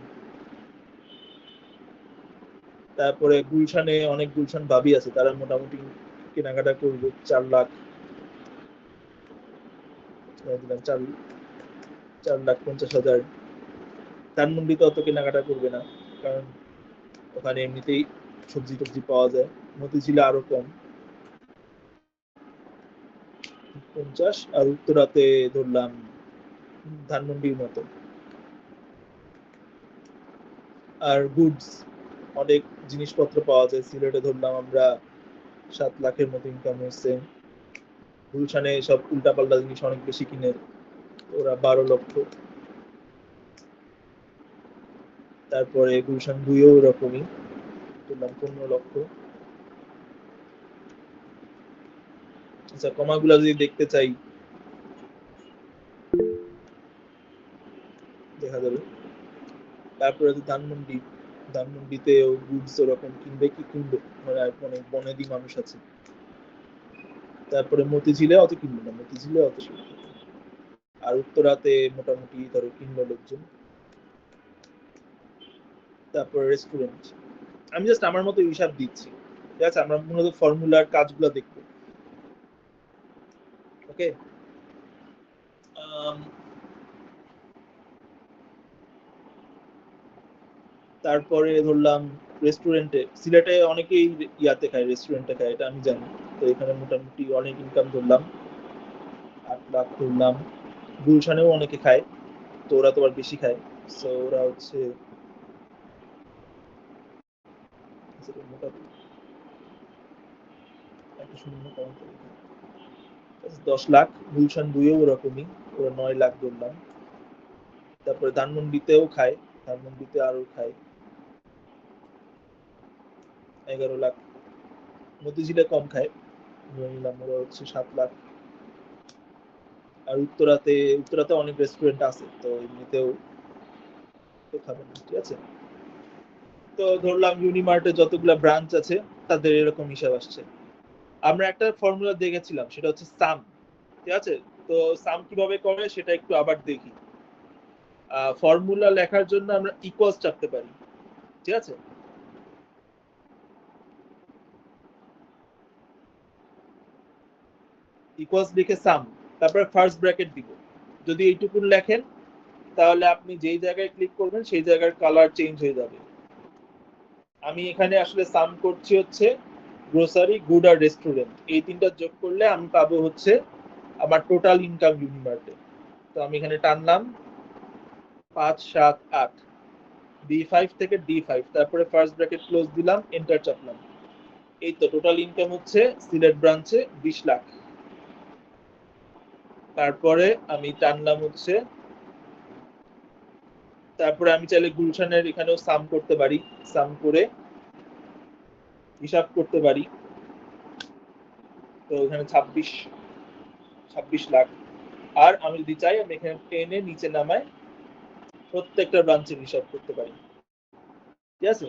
তারপরে গুলশানে অনেক গুলশান ভাবি আছে, তারা মোটামুটি কেনাকাটা করবে 4 লাখ, দিলাম 4,50,000। ধানমন্ডিতে অত কেনাকাটা করবে না, কারণ ওখানে এমনিতেই সবজি টবজি পাওয়া যায়। মতিঝিলে আরো কম, 50, আর উত্তরাতে ধরলাম ধানমন্ডির মতো। আর গুডস, অনেক জিনিসপত্র পাওয়া যায়, সিলেটে ধরলাম আমরা 7 লাখের মতো ইনকাম হয়েছে। গুলশানে সব উল্টাপাল্টা জিনিস অনেক বেশি কিনে, ওরা 12 লক্ষ। তারপরে গুলশান 2-এও এরকমই, ধরলাম 15 লক্ষ। আচ্ছা, কমাগুলা যদি দেখতে চাই দেখা যাবে। তারপরে ধানমন্ডি, ধানমন্ডিতেও গুডস ওরকম কিনবে, কি কিনবে, মানে অনেক বনেদি মানুষ আছে। তারপরে মতিঝিলে অত কিনবে না, মতিঝিলে অত, আর উত্তরাতে মোটামুটি ধরো কিনবে লোকজন। তারপর রেস্টুরেন্ট, আমি জাস্ট আমার মতো হিসাব দিচ্ছি, ঠিক আছে। আমরা মূলত ফর্মুলার কাজগুলো দেখবো, ওকে। তারপরে ধরলাম রেস্টুরেন্টে, সিলেটে অনেকেই ইয়াতে খায়, রেস্টুরেন্টে খায়, এটা আমি জানি। তো এখানে মোটামুটি অনেক ইনকাম ধরলাম, 8 লাখ ধরলাম। গুলশানেও অনেকে খায়, তো ওরা তো আর বেশি খায়, সো ওরা হচ্ছে মোটামুটি 10 লাখ। গুলশান 2-এও ওরকমই, ওরা 9 লাখ ধরলাম। তারপরে ধানমন্ডিতেও খায়, ধানমন্ডিতে আরো খায়, 11 লাখ। মতিঝিলে কম খায়, ধরে নিলাম ওরা হচ্ছে 7 লাখ। আর উত্তরাতে অনেক রেস্টুরেন্ট আছে, তো এমনিতেও তো খাবে না, ঠিক আছে। তো ধরলাম ইউনিমার্টে যতগুলা ব্রাঞ্চ আছে তাদের এরকম হিসাব আসছে। আমরা একটা ফর্মুলা দেখেছিলাম, সেটা হচ্ছে সাম, ঠিক আছে। তো সাম কিভাবে করে সেটা একটু আবার দেখি। ফর্মুলা লেখার জন্য আমরা ইকুয়ালস চাপতে পারি, ঠিক আছে। ইকুয়ালস লিখে সাম, তারপরে ফার্স্ট ব্র্যাকেট দিব। যদি এইটুকুন লেখেন তাহলে আপনি যেই জায়গায় ক্লিক করবেন সেই জায়গার কালার চেঞ্জ হয়ে যাবে। আমি এখানে আসলে সাম করছি হচ্ছে গ্রোসারি, গুড আর রেস্টুরেন্ট, এই তিনটা যোগ করলে আমি পাবো হচ্ছে আমার টোটাল ইনকাম ইউনিমার্টে। তো আমি এখানে টানলাম 5, 7, 8, B5 থেকে D5, তারপরে ফার্স্ট ব্র্যাকেট ক্লোজ দিলাম, এন্টার চাপলাম। এই তো টোটাল ইনকাম হচ্ছে সিলেট ব্রাঞ্চে 20 লাখ। তারপরে আমি টানলাম হচ্ছে, তারপরে আমি চাইলে গুলশানের এখানেও সাম করতে পারি, সাম করে হিসাব করতে পারি। তো এখানে 26 লাখ। আর আমি যদি চাই আমি এখানে টেনে নিচে নামায় প্রত্যেকটা ব্রাঞ্চের হিসাব করতে পারি, ঠিক আছে।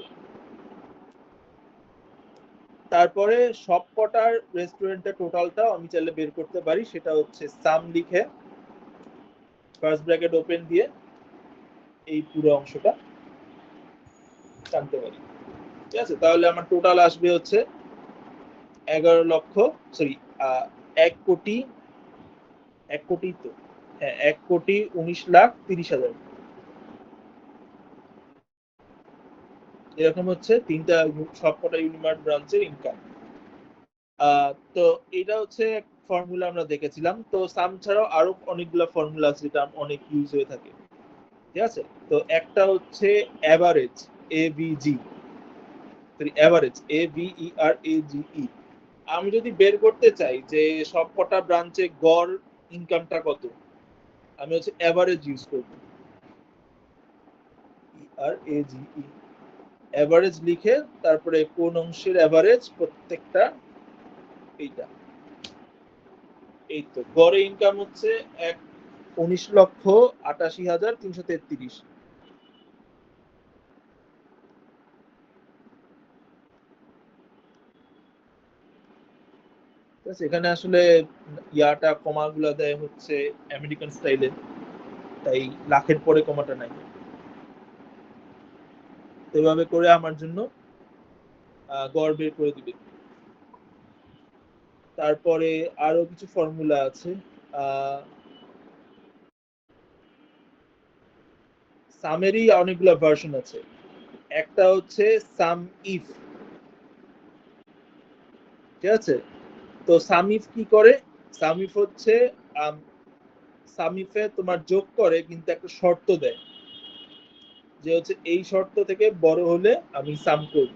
তারপরে সব কটার রেস্টুরেন্টের টোটালটা আমি চাইলে বের করতে পারি, সেটা হচ্ছে সাম লিখে ফার্স্ট ব্র্যাকেট ওপেন দিয়ে এই পুরো অংশটা টানতে পারি, ঠিক আছে। তাহলে আমার টোটাল আসবে হচ্ছে 11 লক্ষ, সরি 1 কোটি, 1 কোটি তো, হ্যাঁ 1,19,30,000। এরকম হচ্ছে তিনটা সবকটা ইউনিমার্ট ব্রাঞ্চের ইনকাম। তো এটা হচ্ছে ফর্মুলা আমরা দেখেছিলাম। তো সাম ছাড়াও আরো অনেকগুলো ফর্মুলা আছে যেটা অনেক ইউজ হয়ে থাকে, ঠিক আছে। তো একটা হচ্ছে অ্যাভারেজ, এভিজি, অ্যাভারেজ AVERAGE। আমি যদি বের করতে চাই যে সবকটা ব্রাঞ্চে গড় ইনকামটা কত, আমি হচ্ছে অ্যাভারেজ ইউজ করব, ERAGE, অ্যাভারেজ লিখে তারপরে কোন অংশের অ্যাভারেজ প্রত্যেকটা, এইটা। এই তো গড়ে ইনকাম হচ্ছে 19,88,333। এখানে আসলে ইয়াটা কমাগুলা দেয় হচ্ছে আমেরিকান স্টাইলে, তাই লাখের পরে কমাটা নাই। এভাবে করে আমার জন্য গড় বের করে দিবে। তারপরে আরো কিছু ফর্মুলা আছে। সামেরই অনেকগুলো ভার্সন আছে। একটা হচ্ছে সাম ইফ, ঠিক আছে। তো সাম ইফ কি করে, সাম ইফ হচ্ছে সাম ইফে তোমার যোগ করে কিন্তু একটা শর্ত দেয়, যে হচ্ছে এই শর্ত থেকে বড় হলে আমি সাম করব,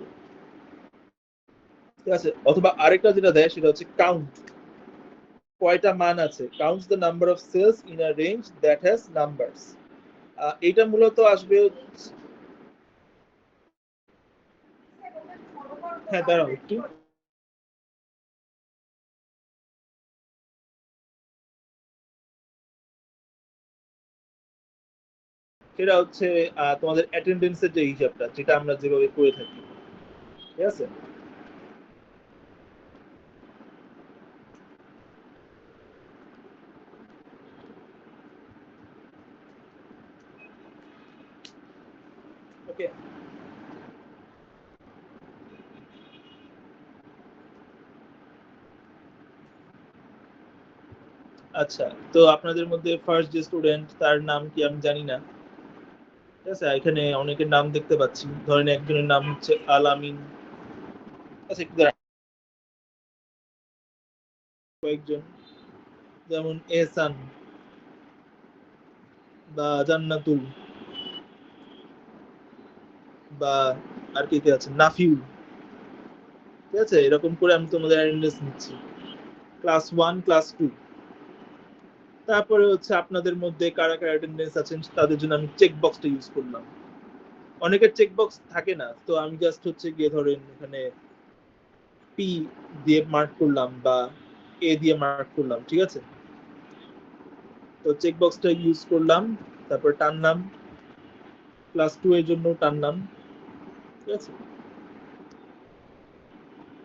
ঠিক আছে। অথবা আরেকটা যেটা দেয় সেটা হচ্ছে কাউন্ট, কয়টা মান আছে, counts the number of cells in a range that has numbers. এটা মূলত আসবে, হ্যাঁ দাঁড়াও একটু, সেটা হচ্ছে তোমাদের অ্যাটেন্ডেন্সের যে হিসাবটা, যেটা আমরা যেভাবে করে থাকি, ঠিক আছে। ওকে, আচ্ছা। তো আপনাদের মধ্যে ফার্স্ট যে স্টুডেন্ট তার নাম কি আমি জানি না, ঠিক আছে। এখানে অনেকের নাম দেখতে পাচ্ছি, ধরেন একজনের নাম হচ্ছে আল আমিন। আচ্ছা একটু দাঁড়ান, কয়েকজন, যেমন এহসান বা জান্নাতুল বা আর কে কে আছে, নাফিউল, ঠিক আছে। এরকম করে আমি তোমাদের অ্যাটেন্ডেন্স নিচ্ছি, ক্লাস 1, ক্লাস 2। তারপরে হচ্ছে আপনাদের মধ্যে কারা কারা অ্যাটেন্ডেন্স আছেন তাদের জন্য আমি চেক বক্সটা ইউজ করলাম। অনেকের চেক বক্স থাকে না, তো আমি জাস্ট হচ্ছে গিয়ে ধরেন এখানে পি দিয়ে মার্ক করলাম বা এ দিয়ে মার্ক করলাম, ঠিক আছে? তো চেক বক্সটা ইউজ করলাম, তারপর টানলাম, ক্লাস 2 এর জন্য টানলাম, ঠিক আছে?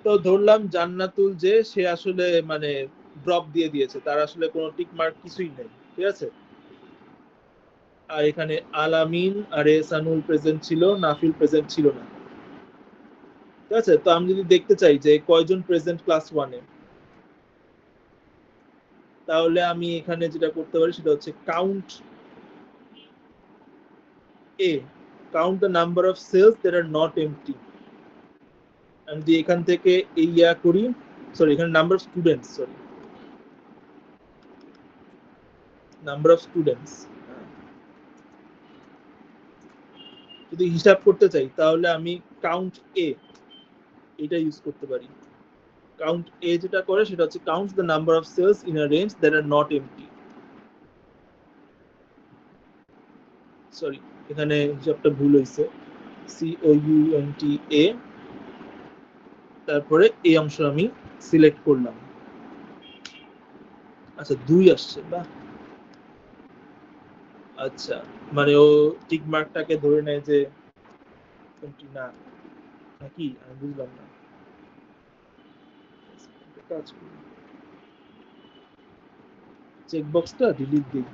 তো ধরলাম জান্নাতুল যে সে আসলে মানে ড্রপ দিয়ে দিয়েছে, তার আসলে কোনো টিক মার্ক কিছুই নেই, ঠিক আছে? আর এখানে আলামিন আর এহসানুল প্রেজেন্ট ছিল, নাফিল প্রেজেন্ট ছিল না, ঠিক আছে? তো আমি যদি দেখতে চাই যে কয়জন প্রেজেন্ট ক্লাস 1 এ, তাহলে আমি এখানে যেটা করতে পারি সেটা হচ্ছে count A, count the number of cells that are not empty. আমি যদি এখান থেকে এই ইয়া করি, সরি এখানে number of students, sorry number of students, যদি হিসাব করতে চাই তাহলে আমি কাউন্ট এ এটা ইউজ করতে পারি। কাউন্ট এ যেটা করে সেটা হচ্ছে count the number of cells in a range that are not empty. Sorry এখানে হিসাবটা ভুল হয়েছে, C O U N T A, তারপরে এই অংশ আমি সিলেক্ট করলাম। আচ্ছা 2 আসছে, বাহ। আচ্ছা মানে ও টিক মার্কটাকে ধরে নেয় যে কোনটি না, নাকি আমি বুঝলাম না। কাজ করি, চেক বক্সটা ডিলিট দিই।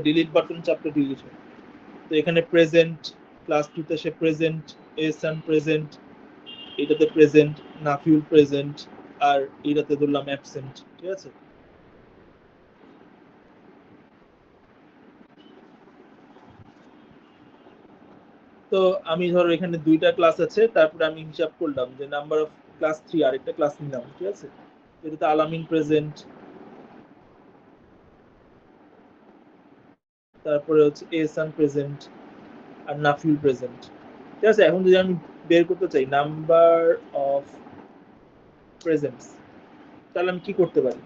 ডিলিট বাটন চাপতে ডিলিট হয়। তো এখানে প্রেজেন্ট, ক্লাস 2 তে সে প্রেজেন্ট, এহসান প্রেজেন্ট, এটাতে প্রেজেন্ট, নাফিউল প্রেজেন্ট, আর এটাতে ধরলাম অ্যাবসেন্ট, ঠিক আছে? তো আমি ধরো এখানে 2টা ক্লাস আছে, তারপরে আমি হিসাব করলাম যে নাম্বার অফ ক্লাস 3 আরেকটা ক্লাস নিলাম, ঠিক আছে? এটাতে আলামিন প্রেজেন্ট, তারপরে হচ্ছে এহসান প্রেজেন্ট আর নাফিউল প্রেজেন্ট, ঠিক আছে? এখন যদি আমি বের করতে চাই নাম্বার অফ প্রেজেন্টস, তাহলে আমি কি করতে পারি?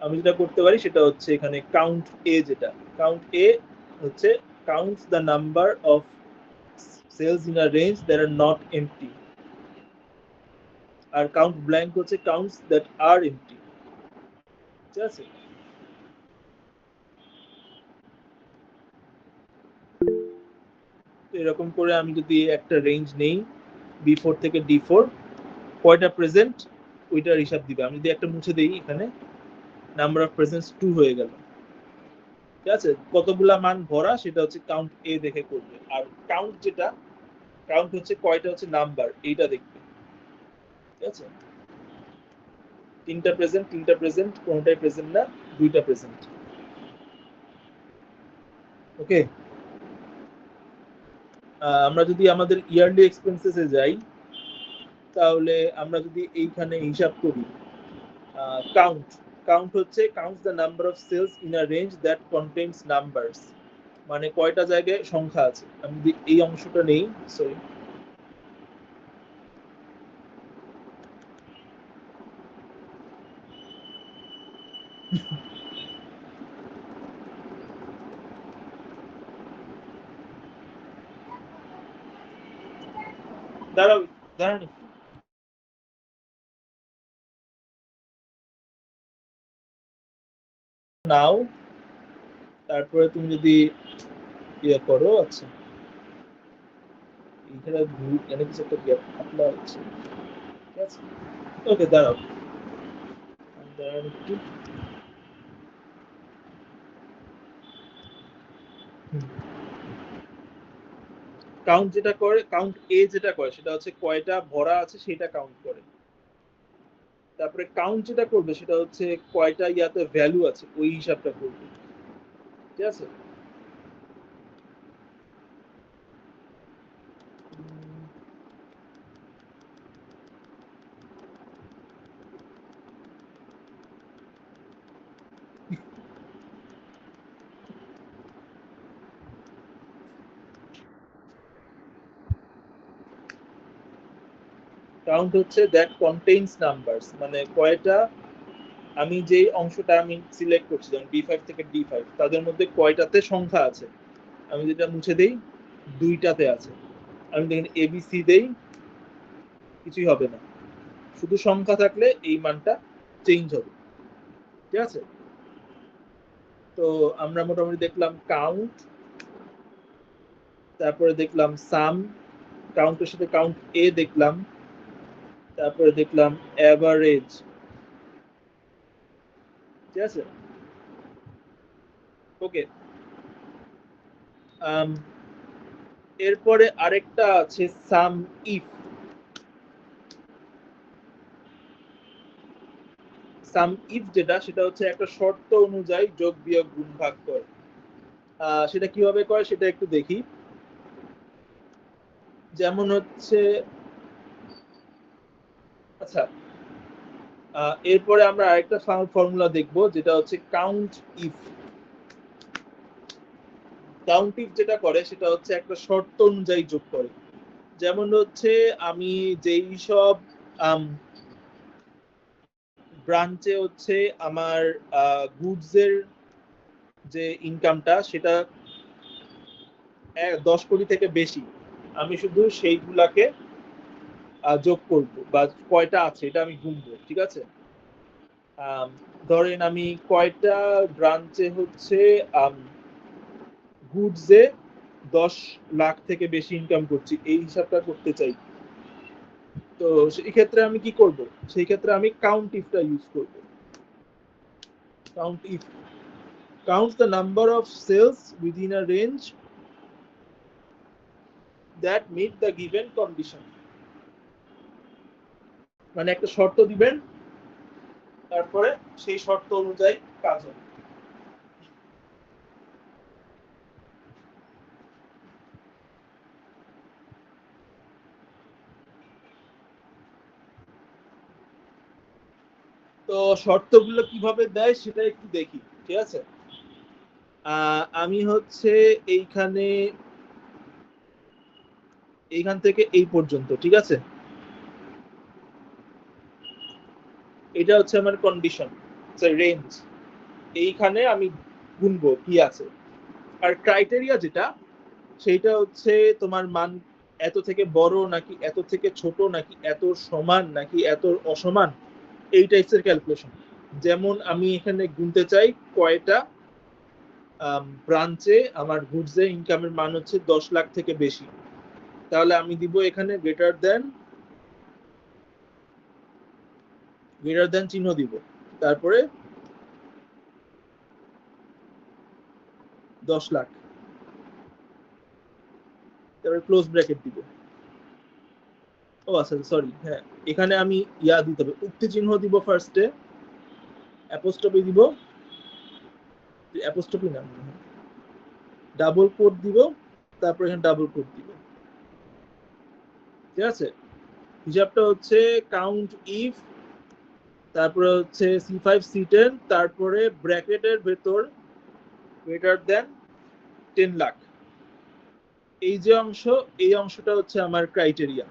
আমি যেটা করতে পারি সেটা হচ্ছে এখানে কাউন্ট এ, যেটা কাউন্ট এ হচ্ছে counts the number of cells in a range that are not empty, আর কাউন্ট ব্ল্যাঙ্ক হচ্ছে কাউন্টস দ্যাট আর এমপ্টি, ঠিক আছে? তো এরকম করে আমি যদি একটা রেঞ্জ নেই B4 থেকে D4, কয়টা প্রেজেন্ট ওইটার হিসাব দিবে। আমি যদি একটা মুছে দেই, এখানে নাম্বার অফ প্রেজেন্টস 2 হয়ে গেল, ঠিক আছে? কতগুলা মান ভরা সেটা হচ্ছে কাউন্ট এ দেখে করবে, আর কাউন্ট যেটা কাউন্ট হচ্ছে কয়টা হচ্ছে নাম্বার এইটা দেখবে, ঠিক আছে? 3টা প্রেজেন্ট, কোনটাই প্রেজেন্ট না, 2টা প্রেজেন্ট। ওকে, আমরা যদি আমাদের ইয়ারলি এক্সপেন্সেসে যাই, তাহলে আমরা যদি এইখানে হিসাব করি কাউন্ট, কাউন্ট হচ্ছে count the number of cells in a range that contains numbers, মানে কয়টা জায়গায় সংখ্যা আছে। আমি যদি এই অংশটা নেই, সরি দাঁড়াও, দাঁড়ান একটু। নাও তারপরে তুমি যদি ইয়ে করো, আচ্ছা এখানে এখানে কিছু একটা গ্যাপ থাকলে হচ্ছে, ঠিক আছে? ওকে দাঁড়াও, দাঁড়ান একটু। কাউন্ট যেটা করে, কাউন্ট এ যেটা করে সেটা হচ্ছে কয়টা ভরা আছে সেটা কাউন্ট করে। তারপরে কাউন্ট যেটা করবে সেটা হচ্ছে কয়টা ইয়াতে ভ্যালু আছে ওই হিসাবটা করবে, ঠিক আছে? কাউন্ট হচ্ছে দ্যাট কন্টেইনস নাম্বারস, মানে কয়টা, আমি যে অংশটা আমি সিলেক্ট করছি যেমন B5 থেকে D5 তাদের মধ্যে কয়টাতে সংখ্যা আছে। আমি যেটা মুছে দেই 2টাতে আছে। আমি দেখেন ABC দেই, কিছুই হবে না, শুধু সংখ্যা থাকলে এই মানটা চেঞ্জ হবে। ঠিক আছে, তো আমরা মোটামুটি দেখলাম কাউন্ট, তারপরে দেখলাম সাম, কাউন্টের সাথে কাউন্ট এ দেখলাম, তারপরে দেখলাম এভারেজ। ঠিক আছে, ওকে। এরপরে আরেকটা আছে সাম ইফ। সাম ইফ যেটা, সেটা হচ্ছে একটা শর্ত অনুযায়ী যোগ বিয়োগ গুণ ভাগ করে। সেটা কিভাবে করে সেটা একটু দেখি। যেমন হচ্ছে, আচ্ছা, এরপরে আমরা আরেকটা ফর্মুলা দেখব যেটা হচ্ছে কাউন্ট ইফ। কাউন্ট ইফ যেটা করে সেটা হচ্ছে একটা শর্ত অনুযায়ী যোগ করে। যেমন হচ্ছে আমি যেই সব ব্রাঞ্চে হচ্ছে আমার গুডস এর যে ইনকামটা সেটা 10 কোটি থেকে বেশি, আমি শুধু সেইগুলাকে যোগ করব, বা কয়টা আছে এটা আমি গুনবো। ঠিক আছে, ধরেন আমি কয়টা ব্রাঞ্চে হচ্ছে গুডস এ 10 লাখ থেকে বেশি ইনকাম করছি এই হিসাবটা করতে চাই। তো সেই ক্ষেত্রে আমি কি করব, সেই ক্ষেত্রে আমি কাউন্ট ইফটা ইউজ করব। Count if counts the number of cells within a range that meet the given condition। মানে একটা শর্ত দিবেন, তারপরে সেই শর্ত অনুযায়ী কাজ হবে। তো শর্তগুলো কিভাবে দেয় সেটা একটু দেখি। ঠিক আছে, আমি হচ্ছে এইখান থেকে এই পর্যন্ত, ঠিক আছে, এটা হচ্ছে আমার কন্ডিশন, রেঞ্জ। এইখানে আমি গুনবো কি আছে। আর ক্রাইটেরিয়া যেটা, সেইটা হচ্ছে তোমার মান এত থেকে বড় নাকি এত থেকে ছোট নাকি এত সমান নাকি এত অসমান, এই টাইপসের ক্যালকুলেশন। যেমন আমি এখানে গুনতে চাই কয়টা ব্রাঞ্চে আমার গুডস এর ইনকামের মান হচ্ছে 10 লাখ থেকে বেশি, তাহলে আমি দিব এখানে গ্রেটার দেন চিহ্ন দিব, তারপরে 10 লাখ, তারপরে ক্লোজ ব্র্যাকেট দিব। ও আচ্ছা, সরি, হ্যাঁ, এখানে আমি ইয়া দিতে হবে, উক্তি চিহ্ন দিব ফার্স্টে, অ্যাপোস্ট্রফি দিব, অ্যাপোস্ট্রফি না, ডাবল কোট দিব, তারপর এখানে ডাবল কোট দিব। ঠিক আছে, হিসাবটা হচ্ছে কাউন্ট ইফ, তারপরে হচ্ছে C5 C10, তারপরে ব্র্যাকেটের ভেতর গ্রেটার দেন 10 লাখ। এই যে অংশ, এই অংশটা হচ্ছে আমার ক্রাইটেরিয়া।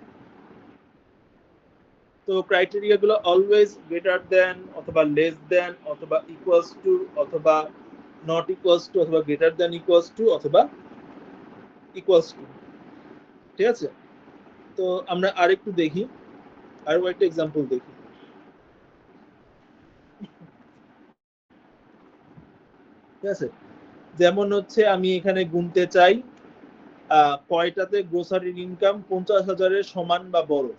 তো ক্রাইটেরিয়া গুলো অলওয়েজ গ্রেটার দেন অথবা লেস দেন অথবা ইকুয়ালস টু অথবা নট ইকুয়ালস টু অথবা গ্রেটার দেন ইকুয়ালস টু অথবা ইকুয়ালস টু। ঠিক আছে, তো আমরা আরেকটু দেখি, আরো একটা এক্সাম্পল দেখি। ঠিক আছে, যেমন হচ্ছে আমি এখানে গুনতে চাই কয়টাতে গ্রোসারির ইনকাম 50,000-এর সমান বা বড়।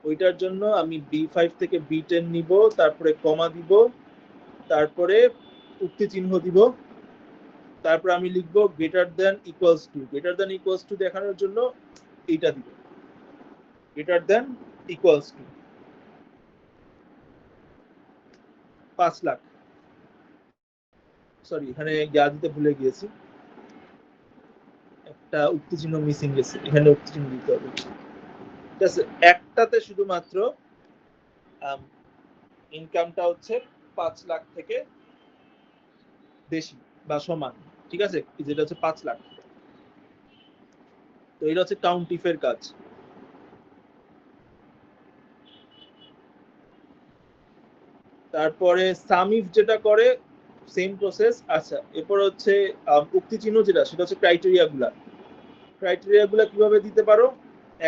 ওইটার জন্য আমি B5 থেকে B10 নিব, তারপরে কমা দিব, তারপরে উক্তি চিহ্ন দিব, তারপর আমি লিখবো greater than equals two. Greater than equals two দেখানোর জন্য এইটা দিব, greater than equals two 5 lakh. Sorry, এখানে ইয়া দিতে ভুলে গিয়েছি, একটা উক্তি চিহ্ন মিসিং গেছে, এখানে উক্তি চিহ্ন দিতে হবে। ঠিক আছে, একটাতে শুধুমাত্র ইনকামটা হচ্ছে 5 লাখ থেকে বেশি বা সমান। ঠিক আছে, যেটা হচ্ছে 5 লাখ। তো এটা হচ্ছে কাউন্ট ইফের কাজ। তারপরে সাম ইফ যেটা করে সেম প্রসেস। আচ্ছা, এরপর হচ্ছে উক্তি চিহ্ন যেটা, সেটা হচ্ছে ক্রাইটেরিয়া গুলা কিভাবে দিতে পারো।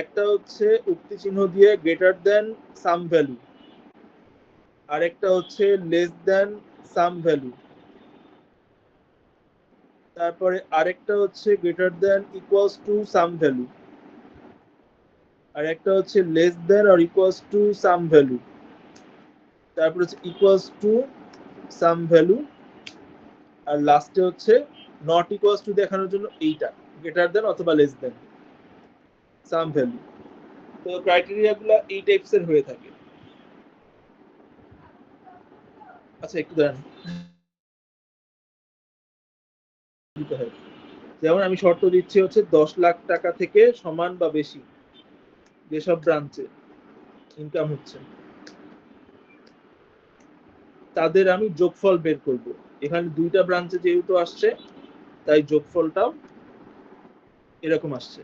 একটা হচ্ছে উক্তি চিহ্ন দিয়ে গ্রেটার দেন সাম ভ্যালু, আর একটা হচ্ছে লেস দেন সাম ভ্যালু, তারপরে আরেকটা হচ্ছে greater than equals to some value, আর একটা হচ্ছে লেস দেন আর ইকুয়ালস টু সাম ভ্যালু, তারপর হচ্ছে ইকুয়ালস টু সাম ভ্যালু, আর লাস্টে হচ্ছে নট ইকুয়ালস টু দেখানোর জন্য এইটা গ্রেটার দেন অথবা লেস দেন সাম ভ্যালু। তো ক্রাইটেরিয়া গুলা এই টাইপস এর হয়ে থাকে। আচ্ছা একটু দাঁড়ান। যেমন আমি শর্ত দিচ্ছি হচ্ছে 10 লাখ টাকা থেকে সমান বা বেশি যেসব ব্রাঞ্চে ইনকাম হচ্ছে তাদের আমি যোগফল বের করব। এখানে দুইটা ব্রাঞ্চে যেহেতু আসছে তাই যোগফলটাও এরকম আসছে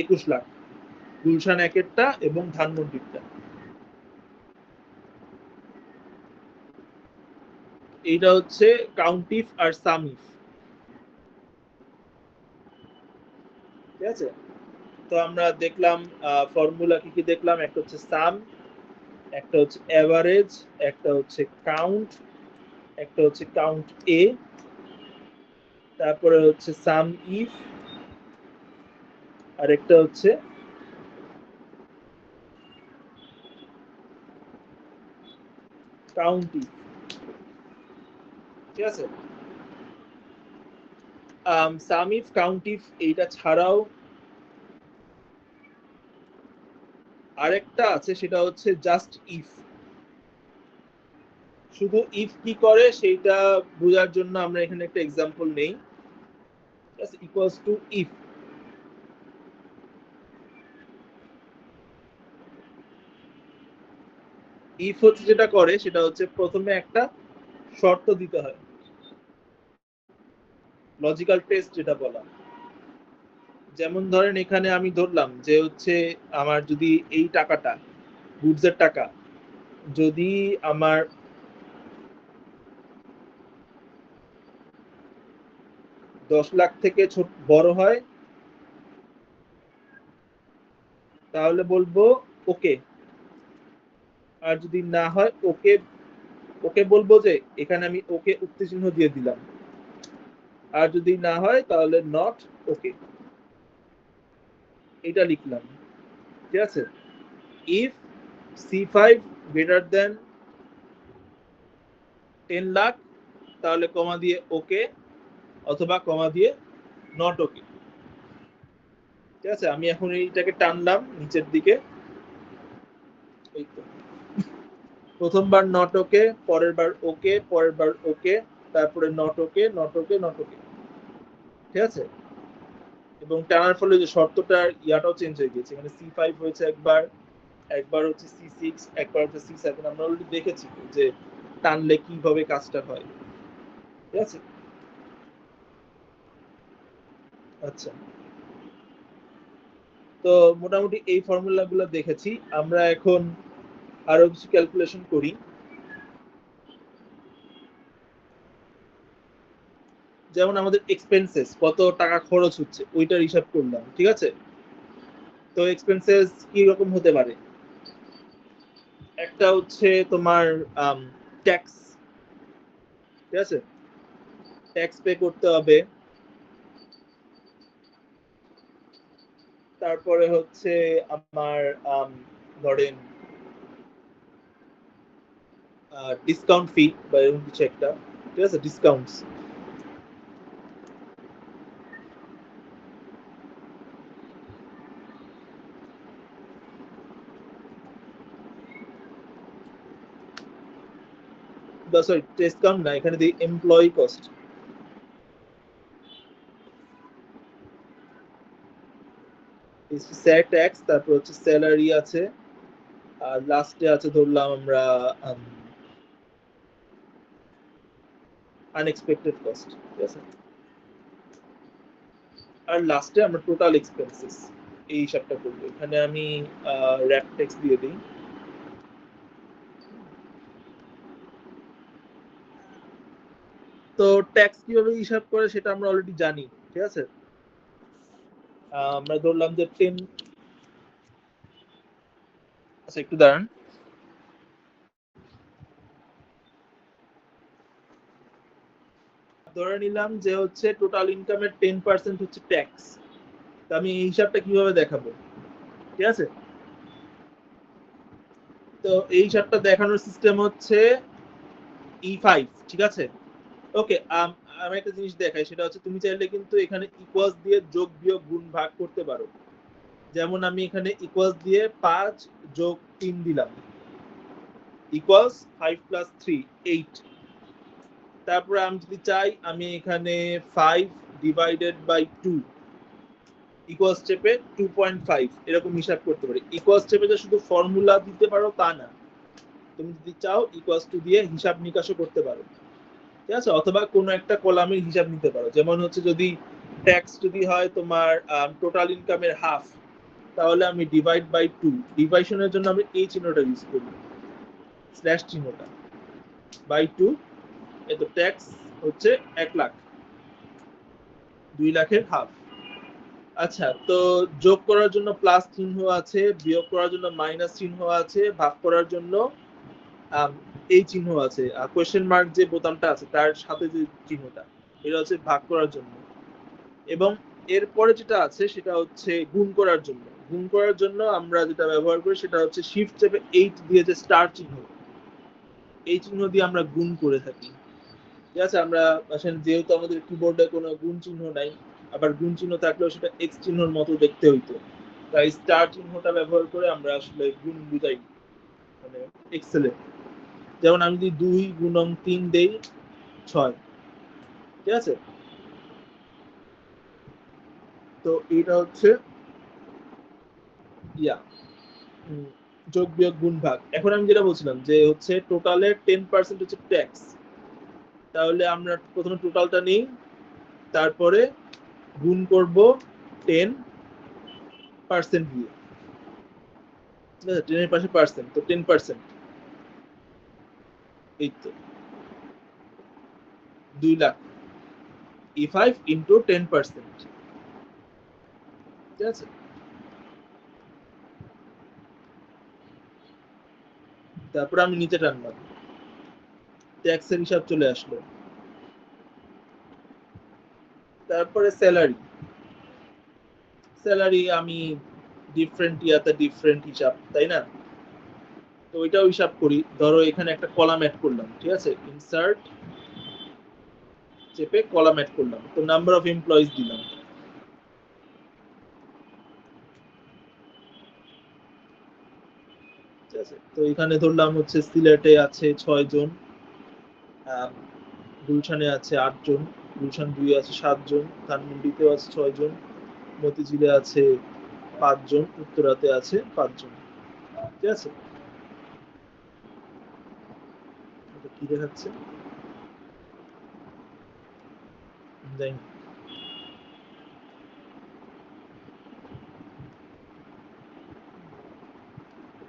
21 লাখ, গুলশান একেরটা এবং ধানমন্ডিরটা। এইটা হচ্ছে কাউন্টিফ আর সামিফ, ঠিক আছে। তো আমরা দেখলাম ফর্মুলা কি কি দেখলাম, একটা হচ্ছে সাম, একটা হচ্ছে এভারেজ, একটা হচ্ছে কাউন্ট, একটা হচ্ছে কাউন্ট এ, তারপরে হচ্ছে সাম ইফ, আর একটা হচ্ছে কাউন্ট ইফ, ঠিক আছে। সাম ইফ কাউন্ট ইফ এইটা ছাড়াও আরেকটা আছে, সেটা হচ্ছে জাস্ট ইফ। শুধু ইফ কি করে সেইটা বোঝার জন্য আমরা এখানে একটা এক্সাম্পল নেই। ইকুয়ালস টু ইফ, ইফ হচ্ছে যেটা করে সেটা হচ্ছে প্রথমে একটা শর্ত দিতে হয়, লজিক্যাল টেস্ট যেটা বলা। যেমন ধরেন এখানে আমি ধরলাম যে হচ্ছে আমার যদি এই টাকাটা গুডসের টাকা যদি আমার 10 লাখ থেকে ছোট বড় হয় তাহলে বলবো ওকে, আর যদি না হয় ওকে, ওকে বলবো যে এখানে আমি ওকে উক্তি চিহ্ন দিয়ে দিলাম, আর যদি না হয় তাহলে নট ওকে, এটা লিখলাম, ঠিক আছে। If C5 greater than 10 lakh তাহলে কমা দিয়ে ওকে অথবা কমা দিয়ে নট ওকে, ঠিক আছে। আমি এখন এইটাকে টানলাম নিচের দিকে, এই তো প্রথমবার নট ওকে, পরের বার ওকে, পরের বার ওকে, তারপরে not okay, not okay, not okay, ঠিক আছে। এবং টানার ফলে যে শর্তটার ইয়াটাও চেঞ্জ হয়ে গেছে, এখানে C5 হয়েছে একবার, একবার হচ্ছে C6, একবার হচ্ছে C7। আমরা অলরেডি দেখেছি যে টানলে কিভাবে কাজটা হয়, ঠিক আছে। আচ্ছা, তো মোটামুটি এই ফর্মুলা গুলো দেখেছি আমরা। এখন আরো কিছু ক্যালকুলেশন করি। যেমন আমাদের এক্সপেন্সেস কত টাকা খরচ হচ্ছে ওইটার হিসাব করলাম, ঠিক আছে। তো এক্সপেন্সেস কি রকম হতে পারে, একটা হচ্ছে তোমার ট্যাক্স, ঠিক আছে, ট্যাক্স পে করতে হবে। তারপরে হচ্ছে আমার ধরেন ডিসকাউন্ট ফি বা এরকম কিছু একটা, ঠিক আছে, ডিসকাউন্টস। বা সরি ডিসকাউন্ট না, এখানে দিই এমপ্লয়ি কস্ট, স্যার ট্যাক্স, তারপর হচ্ছে স্যালারি আছে, আর লাস্টে আছে ধরলাম আমরা আনএক্সপেক্টেড কস্ট, ঠিক আছে। আর লাস্টে আমরা টোটাল এক্সপেন্সেস এই হিসাবটা করবো। এখানে আমি র্যাপ ট্যাক্স দিয়ে দিই, তো ট্যাক্স কিভাবে হিসাব করে সেটা আমরা অলরেডি জানি, ঠিক আছে। আমরা ধরলাম যে 10, আচ্ছা একটু দাঁড়ান, ধরে নিলাম যে হচ্ছে টোটাল ইনকামের 10% হচ্ছে ট্যাক্স। তো আমি এই হিসাবটা কিভাবে দেখাবো, ঠিক আছে। তো এই হিসাবটা দেখানোর সিস্টেম হচ্ছে E5, ঠিক আছে। ওকে, আমি একটা জিনিস দেখাই, সেটা হচ্ছে তুমি চাইলে কিন্তু এখানে ইকুয়ালস দিয়ে যোগ বিয়োগ গুণ ভাগ করতে পারো। যেমন আমি এখানে ইকুয়ালস দিয়ে 5 যোগ 3 দিলাম, ইকুয়ালস 5 প্লাস 3 8। তারপরে আমি যদি চাই আমি এখানে 5 ডিভাইডেড বাই 2 ইকুয়াল স্টেপে 2.5 এরকম হিসাব করতে পারি। ইকুয়াল স্টেপে যে শুধু ফর্মুলা দিতে পারো তা না, তুমি যদি চাও ইকুয়ালস টু দিয়ে হিসাব নিকাশও করতে পারো, ঠিক আছে। অথবা কোনো একটা কলামের হিসাব নিতে পারো, যেমন হচ্ছে যদি ট্যাক্স যদি হয় তোমার টোটাল ইনকামের হাফ, তাহলে আমি ডিভাইড বাই 2, ডিভাইশনের জন্য আমি এই চিহ্নটা ইউজ করি, স্ল্যাশ চিহ্নটা, বাই 2। এত ট্যাক্স হচ্ছে 1 লাখ, 2 লাখের হাফ। আচ্ছা, তো যোগ করার জন্য প্লাস চিহ্ন আছে, বিয়োগ করার জন্য মাইনাস চিহ্ন আছে, ভাগ করার জন্য এই চিহ্ন আছে, কোয়েশ্চেন মার্ক যে বোতামটা আছে তার সাথে যে চিহ্নটা, এটা হচ্ছে ভাগ করার জন্য। এবং এরপরে যেটা আছে সেটা হচ্ছে গুণ করার জন্য। গুণ করার জন্য আমরা যেটা ব্যবহার করি সেটা হচ্ছে শিফট চেপে 8 দিয়ে যে স্টার চিহ্ন, এই চিহ্ন দিয়ে আমরা গুণ করে থাকি, ঠিক আছে। আমরা আসলে যেহেতু আমাদের কিবোর্ডে কোনো গুণ চিহ্ন নাই, আবার গুণ চিহ্ন থাকলেও সেটা এক্স চিহ্নর মতো দেখতে হইতো, তাই স্টার চিহ্নটা ব্যবহার করে আমরা আসলে গুণ বুঝাই, মানে এক্সেলে। যেমন আমি যদি 2 গুণন 3 দেই 6, ঠিক আছে। তো এটা হচ্ছে ইয়া যোগ বিয়োগ গুণ ভাগ। এখন আমি যেটা বলছিলাম যে হচ্ছে টোটালের 10% হচ্ছে ট্যাক্স, তাহলে আমরা প্রথমে টোটালটা নিই, তারপরে গুণ করব 10% দিয়ে, ঠিক আছে। 10 এর পাশে পার্সেন্ট, তো 10%, এই তো 2 লাখ, E5 ইন্টু 10%, ঠিক আছে। তারপর আমি নিচে টানলাম, ট্যাক্সের হিসাব চলে আসলো। তারপরে স্যালারি, স্যালারি আমি ডিফারেন্ট ইয়াতে ডিফারেন্ট হিসাব, তাই না। তো ওইটাও হিসাব করি। ধরো এখানে একটা কলাম অ্যাড করলাম, ঠিক আছে, ইনসার্ট চেপে কলাম অ্যাড করলাম, তো নাম্বার অফ এমপ্লয়িজ দিলাম, ঠিক আছে। তো এখানে ধরলাম হচ্ছে সিলেটে আছে 6 জন, গুলশানে আছে 8 জন, গুলশান 2 আছে 7 জন, ধানমন্ডিতেও আছে 6 জন, মতিঝিলে আছে 5 জন, উত্তরাতে আছে 5 জন, ঠিক আছে। এটা কি দেখাচ্ছে জানি না।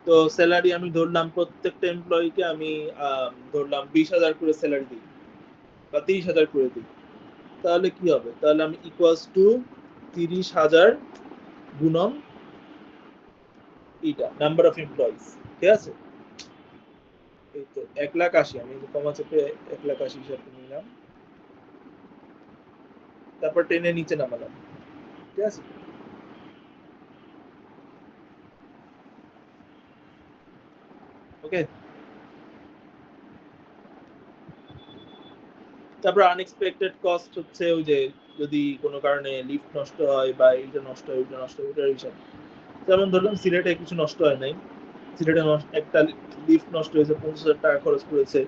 তো স্যালারি আমি ধরলাম প্রত্যেকটা এমপ্লয়িকে আমি ধরলাম 20,000 করে স্যালারি দিই বা 30,000 করে দিই, তাহলে কি হবে, তাহলে আমি ইকুয়ালস টু 30,000 গুণন এটা নাম্বার অফ এমপ্লয়িজ, ঠিক আছে। এই তো 1,80,000, আমি কমা চেপে 1,80,000 হিসাব নিলাম, তারপর টেনে নিচে নামালাম, ঠিক আছে। ওকে, তারপর আনএক্সপেক্টেড কস্ট হচ্ছে ওই যে যদি কোনো কারণে লিফট নষ্ট হয় বা এইটা নষ্ট হয় ওইটা নষ্ট হয় ওইটার হিসাব। যেমন ধরলাম সিলেটে কিছু নষ্ট হয় নাই, সিলেটে একটা লিফট নষ্ট হয়েছে, 50,000 টাকা খরচ করেছে।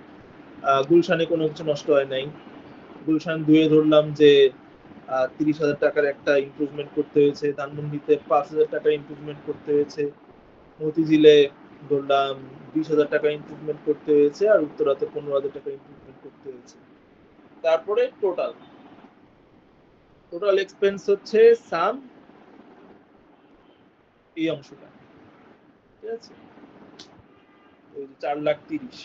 গুলশানে কোনো কিছু নষ্ট হয় নাই, গুলশান 2 ধরলাম যে 30,000 টাকার একটা ইমপ্রুভমেন্ট করতে হয়েছে, ধানমন্ডিতে 5,000 টাকা ইমপ্রুভমেন্ট করতে হয়েছে, মতিঝিলে ধরলাম 20,000 টাকা ইমপ্রুভমেন্ট করতে হয়েছে, আর উত্তরাতে 15,000 টাকা ইমপ্রুভমেন্ট করতে হয়েছে। তারপরে টোটাল টোটাল এক্সপেন্স হচ্ছে সাম এই অংশটা, ঠিক আছে, ওই যে 4,30,000।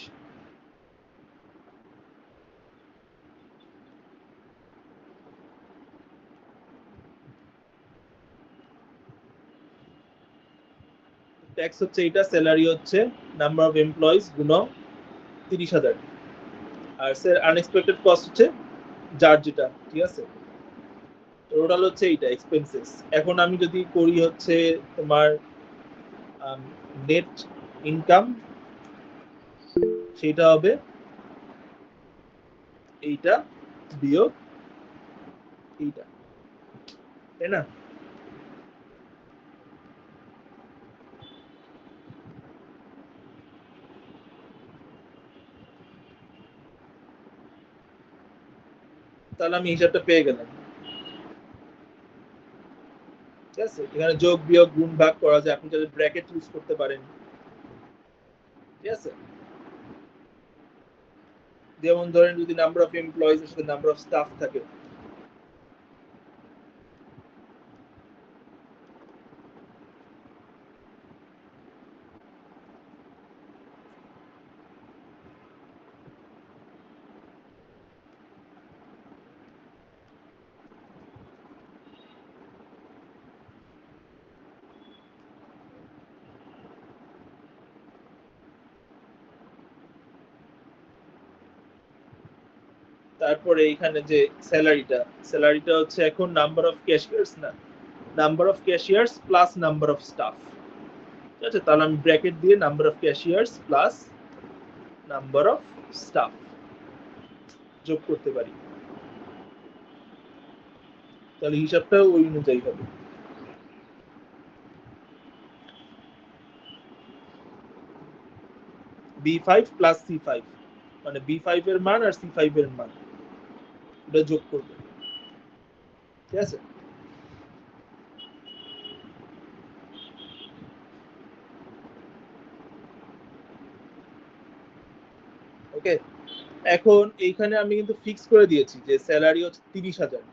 ট্যাক্স হচ্ছে এটা, স্যালারি হচ্ছে নাম্বার অফ এমপ্লয়িজ গুণন 30,000, আর আনএক্সপেক্টেড কস্ট হচ্ছে যার যেটা, ঠিক আছে। টোটাল হচ্ছে এইটা এক্সপেন্সেস। এখন আমি যদি করি হচ্ছে তোমার নেট ইনকাম, সেটা হবে এইটা বিয়োগ এইটা, তাই না? তাহলে আমি হিসাবটা পেয়ে গেলাম, ঠিক আছে। এখানে যোগ বিয়োগ গুণ ভাগ করা যায়, আপনি যদি ব্র্যাকেট ইউজ করতে পারেন, ঠিক আছে। যেমন ধরেন যদি নাম্বার অফ এমপ্লয়িজ এর সাথে নাম্বার অফ স্টাফ থাকে, তারপরে এখানে যে স্যালারিটা হচ্ছে এখন নাম্বার অফ ক্যাশিয়ার্স, না number of cashiers plus number of staff, ঠিক আছে। তাহলে আমি ব্র্যাকেট দিয়ে number of cashiers plus number of staff যোগ করতে পারি, তাহলে হিসাবটা ওই অনুযায়ী হবে। B5 প্লাস C5, মানে B5 এর মান আর C5 এর মান এটা যোগ করবে, ঠিক আছে। ওকে, এখন এইখানে আমি কিন্তু ফিক্স করে দিয়েছি যে স্যালারি হচ্ছে 30,000।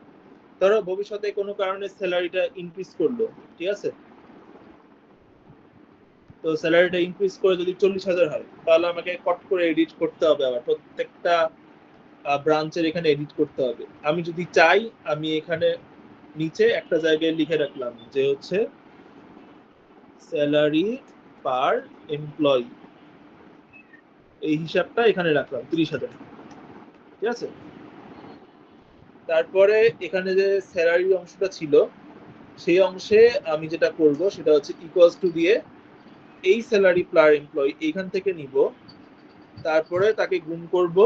ধরো ভবিষ্যতে কোনো কারণে স্যালারিটা ইনক্রিজ করলো, ঠিক আছে। তো স্যালারিটা ইনক্রিজ করে যদি 40,000 হয়, তাহলে আমাকে কট করে এডিট করতে হবে, আবার প্রত্যেকটা ব্রাঞ্চের এখানে এডিট করতে হবে। আমি যদি চাই, আমি এখানে নিচে একটা জায়গায় লিখে রাখলাম যে হচ্ছে স্যালারি পার এমপ্লয়ি, এই হিসাবটা এখানে রাখলাম 30,000, ঠিক আছে। তারপরে এখানে যে স্যালারি অংশটা ছিল, সেই অংশে আমি যেটা করব সেটা হচ্ছে ইকুয়ালস টু দিয়ে এই স্যালারি পার এমপ্লয়ি এইখান থেকে নিব, তারপরে তাকে গুণ করব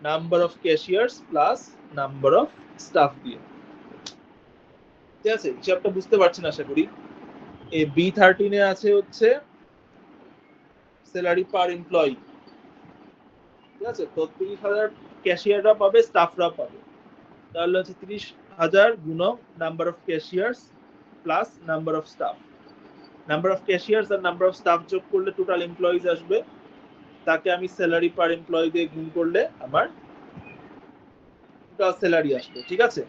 number of cashiers plus number of staff দিয়ে, ঠিক আছে। হিসাবটা বুঝতে পারছেন আশা করি। এই B13 এ আছে হচ্ছে স্যালারি পার এমপ্লয়ি, ঠিক আছে। তো 30,000 ক্যাশিয়াররা পাবে, স্টাফরা পাবে, তাহলে হচ্ছে 30,000 গুণক number of cashiers plus number of staff. Number of cashiers আর নাম্বার অফ স্টাফ যোগ করলে টোটাল এমপ্লয়িজ আসবে, তাকে আমি স্যালারি পার এমপ্লয়ি দিয়ে গুণ করলে আমার টোটাল স্যালারি আসবে, ঠিক আছে।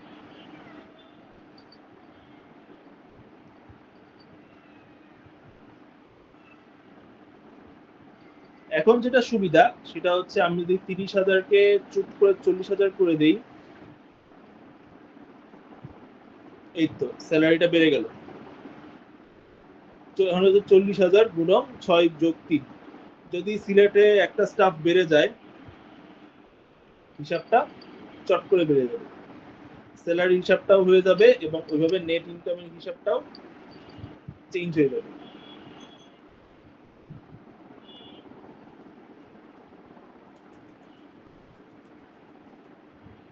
এখন যেটা সুবিধা সেটা হচ্ছে আমি যদি 30,000-কে চুপ করে 40,000 করে দেই, এই তো স্যালারিটা বেড়ে গেল। এখন হচ্ছে 40,000 গুণক 6 যোগ 3। যদি সিলেটে একটা স্টাফ বেড়ে যায়, হিসাবটা চট করে বেড়ে যাবে, স্যালারি হিসাবটাও হয়ে যাবে এবং ওইভাবে নেট ইনকামের হিসাবটাও চেঞ্জ হয়ে যাবে,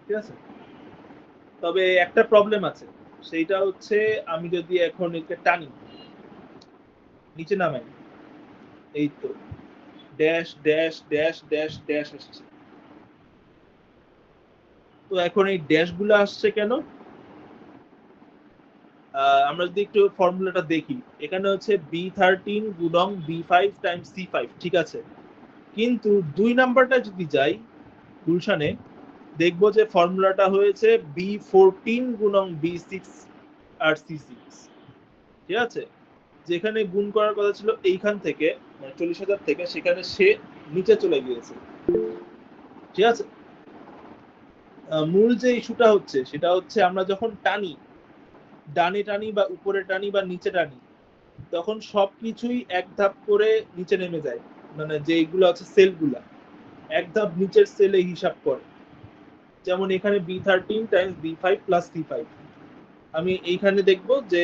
ঠিক আছে। তবে একটা প্রবলেম আছে, সেইটা হচ্ছে আমি যদি এখন একে টানি, নিচে নামাই, এই তো dash dash dash dash dash আসছে। তো এখন এই ড্যাশ গুলো আসছে কেন? আমরা যদি একটু ফর্মুলাটা দেখি, এখানে হচ্ছে B13 গুণন B5 টাইমস C5, ঠিক আছে। কিন্তু 2 নাম্বারটা যদি যাই গুলশানে, দেখবো যে ফর্মুলাটা হয়েছে B14 গুণন B6 আর C6, ঠিক আছে। যেখানে গুণ করার কথা ছিল এইখান থেকে, মানে 40,000 থেকে, সেখানে সে নিচে চলে গিয়েছে, ঠিক আছে। মূল যে ইস্যুটা হচ্ছে সেটা হচ্ছে আমরা যখন টানি, ডানে টানি বা উপরে টানি বা নিচে টানি, তখন সবকিছুই এক ধাপ করে নিচে নেমে যায়, মানে যেগুলো আছে সেলগুলা এক ধাপ নিচের সেলে হিসাব করে। যেমন এখানে B13 Times B5 plus C5, আমি এইখানে দেখব যে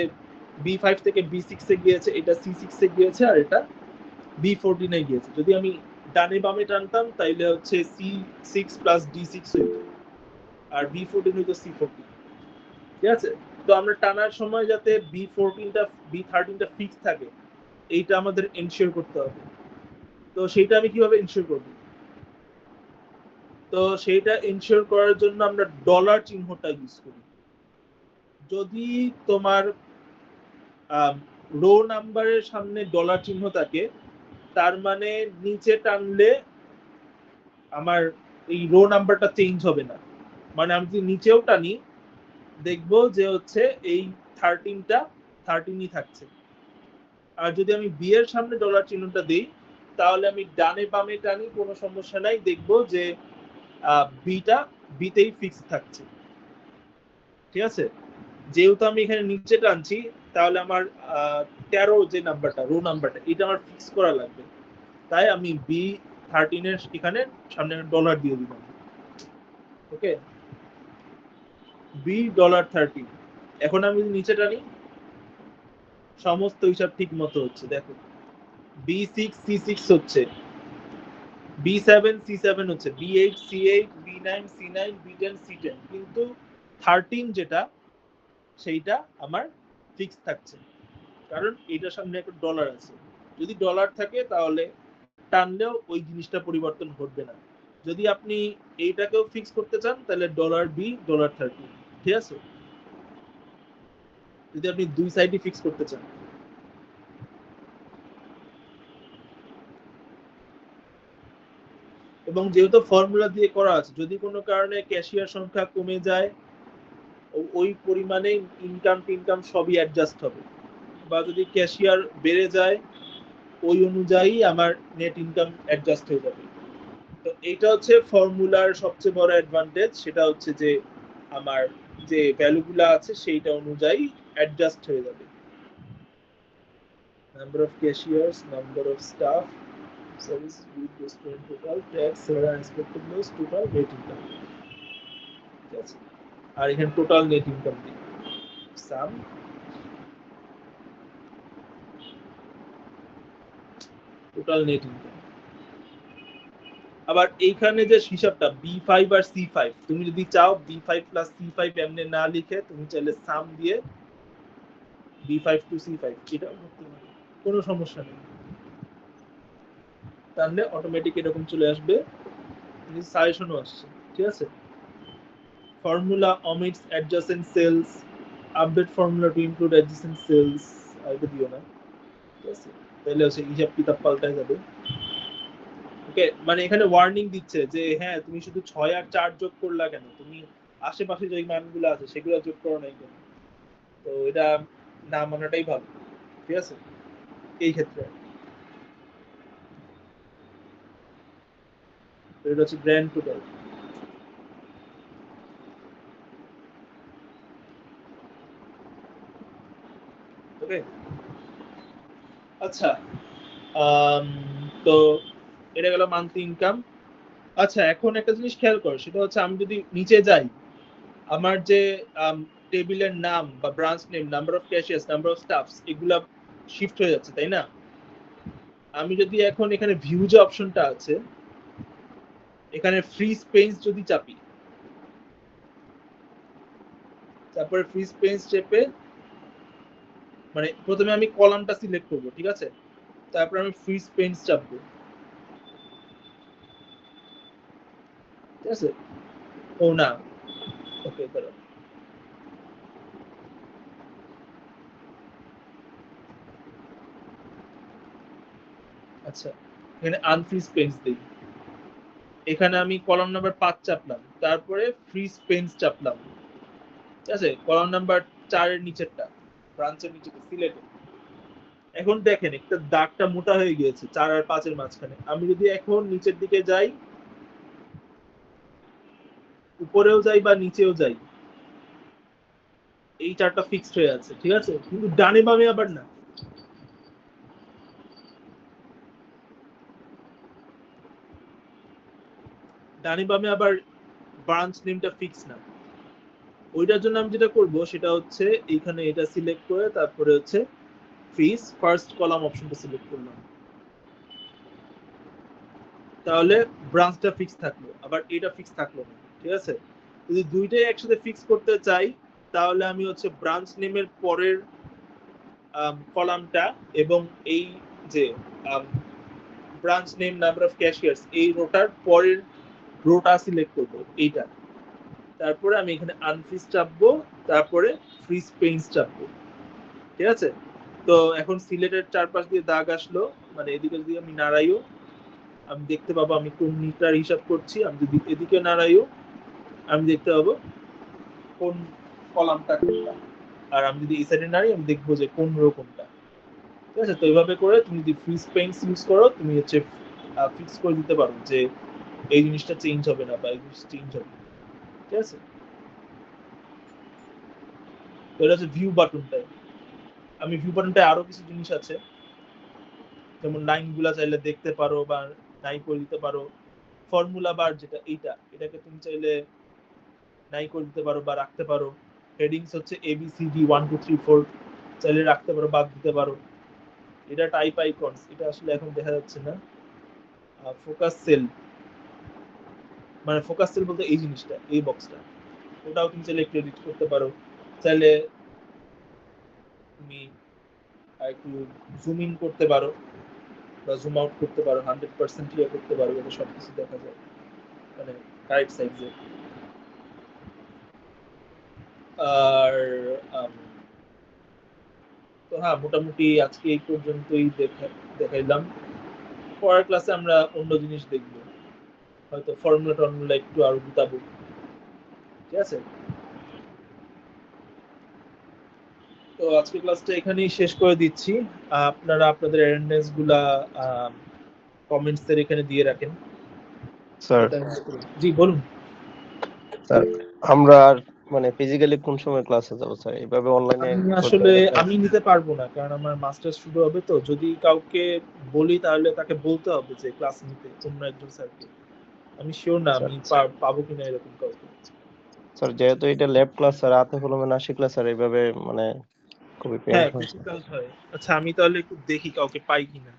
B5 থেকে B6 এ গিয়েছে, এটা C6 এ গিয়েছে, আর এটা B14 এ গিয়েছে। যদি আমি ডানে বামে টানতাম তাইলে হচ্ছে C6 প্লাস D6 হইতো, আর B14 হইতো C14, ঠিক আছে? তো আমরা টানার সময় যাতে B13টা ফিক্স থাকে এইটা আমাদের এনশিওর করতে হবে। তো সেইটা আমি কিভাবে এনশিওর করব? তো সেইটা এনশিওর করার জন্য আমরা ডলার চিহ্নটা ইউজ করি। যদি তোমার রো নাম্বারের সামনে ডলার চিহ্ন থাকে, তার মানে নিচে টানলে আমার এই রো নাম্বারটা চেঞ্জ হবে না। মানে আমি যদি নিচেও টানি দেখবো যে হচ্ছে এই 13ই থাকছে। আর যদি আমি বি এর সামনে ডলার চিহ্নটা দিই তাহলে আমি ডানে বামে টানি কোনো সমস্যা নাই, দেখবো যে বিটা বিতেই ফিক্স থাকছে, ঠিক আছে? যেহেতু আমি এখানে নিচে টানছি তাহলে আমার 13 যে নাম্বারটা রো নাম্বারটা এটা আমার ফিক্স করা লাগবে, তাই আমি B13 এর এখানে সামনে ডলার দিয়ে দিলাম। ওকে, $13। এখন আমি যদি নিচে টানি সমস্ত হিসাব ঠিক মতো হচ্ছে, দেখো B6 C6 হচ্ছে, B7 C7 হচ্ছে, B8 C8, B9 C9, B10 C10, কিন্তু 13 যেটা সেইটা আমার ফিক্স থাকছে, কারণ এটার সামনে একটা ডলার আছে। যদি ডলার থাকে তাহলে টানলেও ওই জিনিসটা পরিবর্তন ঘটবে না। যদি আপনি এইটাকেও ফিক্স করতে চান তাহলে $B13, ঠিক আছে? যদি আপনি দুই সাইডই ফিক্স করতে চান। এবং যেহেতু ফর্মুলা দিয়ে করা আছে, যদি কোনো কারণে ক্যাশিয়ার সংখ্যা কমে যায় ওই পরিমাণে ইনকাম সবই অ্যাডজাস্ট হবে, বা যদি ক্যাশিয়ার বেড়ে যায় ওই অনুযায়ী আমার নেট ইনকাম অ্যাডজাস্ট হয়ে যাবে। তো এটা হচ্ছে ফর্মুলার সবচেয়ে বড় অ্যাডভান্টেজ, সেটা হচ্ছে যে আমার যে ভ্যালুগুলো আছে সেইটা অনুযায়ী অ্যাডজাস্ট হয়ে যাবে। Number of cashiers, number of staff, service with restaurant, total tax, salary, expected loss, total net income, ঠিক আছে? আর এখানে টোটাল নেট ইনকাম দিই সাম টোটাল নেট ইনকাম। আবার এইখানে যে হিসাবটা B5 আর C5, তুমি যদি চাও B5 প্লাস C5 এমনি না লিখে তুমি চাইলে সাম দিয়ে B5 টু C5 এটাও করতে পারো, কোনো সমস্যা নেই। তাহলে অটোমেটিক এরকম চলে আসবে, সাজেশনও আসছে, ঠিক আছে? Formula omits adjacent cells, update formula to include adjacent cells, আইতে দিও না, ঠিক আছে? তাহলে হচ্ছে হিসাব কিতাব পাল্টায় যাবে। ওকে, মানে এখানে ওয়ার্নিং দিচ্ছে যে হ্যাঁ তুমি শুধু 6 আর 4 যোগ করলা কেন, তুমি আশেপাশে যে মানগুলো আছে সেগুলো যোগ করো নাই কেন? তো এটা না মানাটাই ভালো, ঠিক আছে এই ক্ষেত্রে। তো এটা হচ্ছে গ্র্যান্ড টোটাল। ওকে, আচ্ছা, তো এটা গেল মান্থলি ইনকাম। আচ্ছা, এখন একটা জিনিস খেয়াল কর, সেটা হচ্ছে আমি যদি নিচে যাই আমার যে টেবিলের নাম বা branch name, number of cashiers, number of staffs এগুলা শিফট হয়ে যাচ্ছে, তাই না? আমি যদি এখন এখানে ভিউ যে অপশনটা আছে এখানে ফ্রি স্পেস যদি চাপি, তারপরে ফ্রি স্পেস চেপে মানে প্রথমে আমি কলামটা সিলেক্ট করব, ঠিক আছে? তারপর আমি ফ্রি স্পেস চাপবো, ঠিক আছে? ও না, ওকে দাঁড়াও, আচ্ছা এখানে আনফ্রি স্পেস দিই, এখানে আমি কলাম নাম্বার 5 চাপলাম, তারপরে ফ্রি স্পেস চাপলাম, ঠিক আছে? কলাম নাম্বার 4 এর নিচেরটা, ব্রাঞ্চের নিচে সিলেক্ট। এখন দেখেন একটা দাগটা মোটা হয়ে গিয়েছে 4 আর 5 এর মাঝখানে। আমি যদি এখন নিচের দিকে যাই, উপরেও যাই বা নিচেও যাই, এই চারটা ফিক্সড হয়ে আছে, ঠিক আছে? কিন্তু ডানে বামে আবার না, ডানে বামে আবার ব্রাঞ্চ নেমটা ফিক্স না। ওইটার জন্য আমি যেটা করব সেটা হচ্ছে এইখানে এটা সিলেক্ট করে তারপরে হচ্ছে ফ্রিজ ফার্স্ট কলাম অপশনটা সিলেক্ট করলাম, তাহলে ব্রাঞ্চটা ফিক্স থাকলো, আবার এটা ফিক্স থাকলো না। ঠিক আছে, যদি দুইটাই একসাথে ফিক্স করতে চাই তাহলে আমি হচ্ছে ব্রাঞ্চ নেমের পরের কলামটা এবং এই যে ব্রাঞ্চ নেম নাম্বার অফ ক্যাশিয়ার্স এই রোটার পরের রোটা সিলেক্ট করব এইটা, তারপরে আমি এখানে আনফ্রিজ চাপবো, তারপরে ফ্রিজ পেইন্টস চাপবো। ঠিক আছে, তো এখন সিলেটের চারপাশ দিয়ে দাগ আসলো, মানে এদিকে যদি আমি নাড়াইও আমি দেখতে পাবো আমি কোন মিটার হিসাব করছি, আমি যদি এদিকে নাড়াইও আমি দেখতে পাবো কোন কলামটা কোনটা, আর আমি যদি এই সাইডে নাড়াই আমি দেখবো যে কোন রো কোনটা। ঠিক আছে, তো এইভাবে করে তুমি যদি ফ্রিজ পেইন্টস ইউজ করো তুমি হচ্ছে ফিক্স করে দিতে পারো যে এই জিনিসটা চেঞ্জ হবে না বা এই জিনিসটা চেঞ্জ হবে। ঠিক আছে, তো এটা হচ্ছে ভিউ বাটনটায়। আমি ভিউ বাটনটায় আরো কিছু জিনিস আছে, যেমন লাইন গুলা চাইলে দেখতে পারো বা নাই করে দিতে পারো। ফর্মুলা বার যেটা এইটা, এটাকে তুমি চাইলে নাই করে দিতে পারো বা রাখতে পারো। হেডিংস হচ্ছে ABCD 1 2 3 4 চাইলে রাখতে পারো, বাদ দিতে পারো। এটা টাইপ আইকনস, এটা আসলে এখন দেখা যাচ্ছে না। ফোকাস সেল, মানে ফোকাস সেল বলতে এই জিনিসটা, এই বক্সটা, ওটাও তুমি চাইলে একটু এডিট করতে পারো। চাইলে তুমি একটু জুম ইন করতে পারো বা জুম আউট করতে পারো, 100% ক্লিয়ার করতে পারো যাতে সবকিছু দেখা যায়, মানে কারেক্ট সাইজে। আর তো হ্যাঁ, মোটামুটি আজকে এই পর্যন্তই দেখাইলাম। পরের ক্লাসে আমরা অন্য জিনিস দেখবো, হয়তো ফর্মুলা টর্মুলা একটু আরো গুতাবো। ঠিক আছে, তো আজকে ক্লাসটা এখানেই শেষ করে দিচ্ছি। আপনারা আপনাদের অ্যাটেন্ডেন্স গুলা কমেন্টস এর এখানে দিয়ে রাখেন। স্যার জি বলুন। স্যার আমরা আর মানে ফিজিক্যালি কোন সময় ক্লাসে যাব স্যার? এইভাবে অনলাইনে আমি আসলে আমি নিতে পারবো না, কারণ আমার মাস্টার্স শুরু হবে, তো যদি কাউকে বলি তাহলে তাকে বলতে হবে যে ক্লাস নিতে অন্য একজন স্যারকে। আমি শিওর না আমি পাবো কিনা এরকম কাউকে। স্যার যেহেতু এটা ল্যাব ক্লাস স্যার, হাতে কলমে না শিখলে স্যার এইভাবে মানে খুবই হ্যাঁ, পেইনফুল। ডিফিকাল্ট হয়। আচ্ছা, আমি তাহলে একটু দেখি কাউকে পাই কিনা।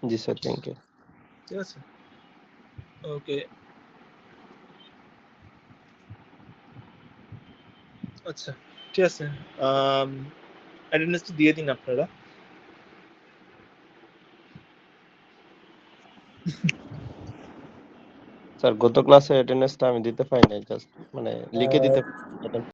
জি স্যার, থ্যাংক ইউ। ঠিক আছে, ওকে। আচ্ছা, ঠিক আছে, অ্যাটেন্ডেন্সটা দিয়ে দিন আপনারা। স্যার গত ক্লাসে অ্যাটেন্ডেন্সটা আমি দিতে পারি নাই, জাস্ট মানে লিখে দিতে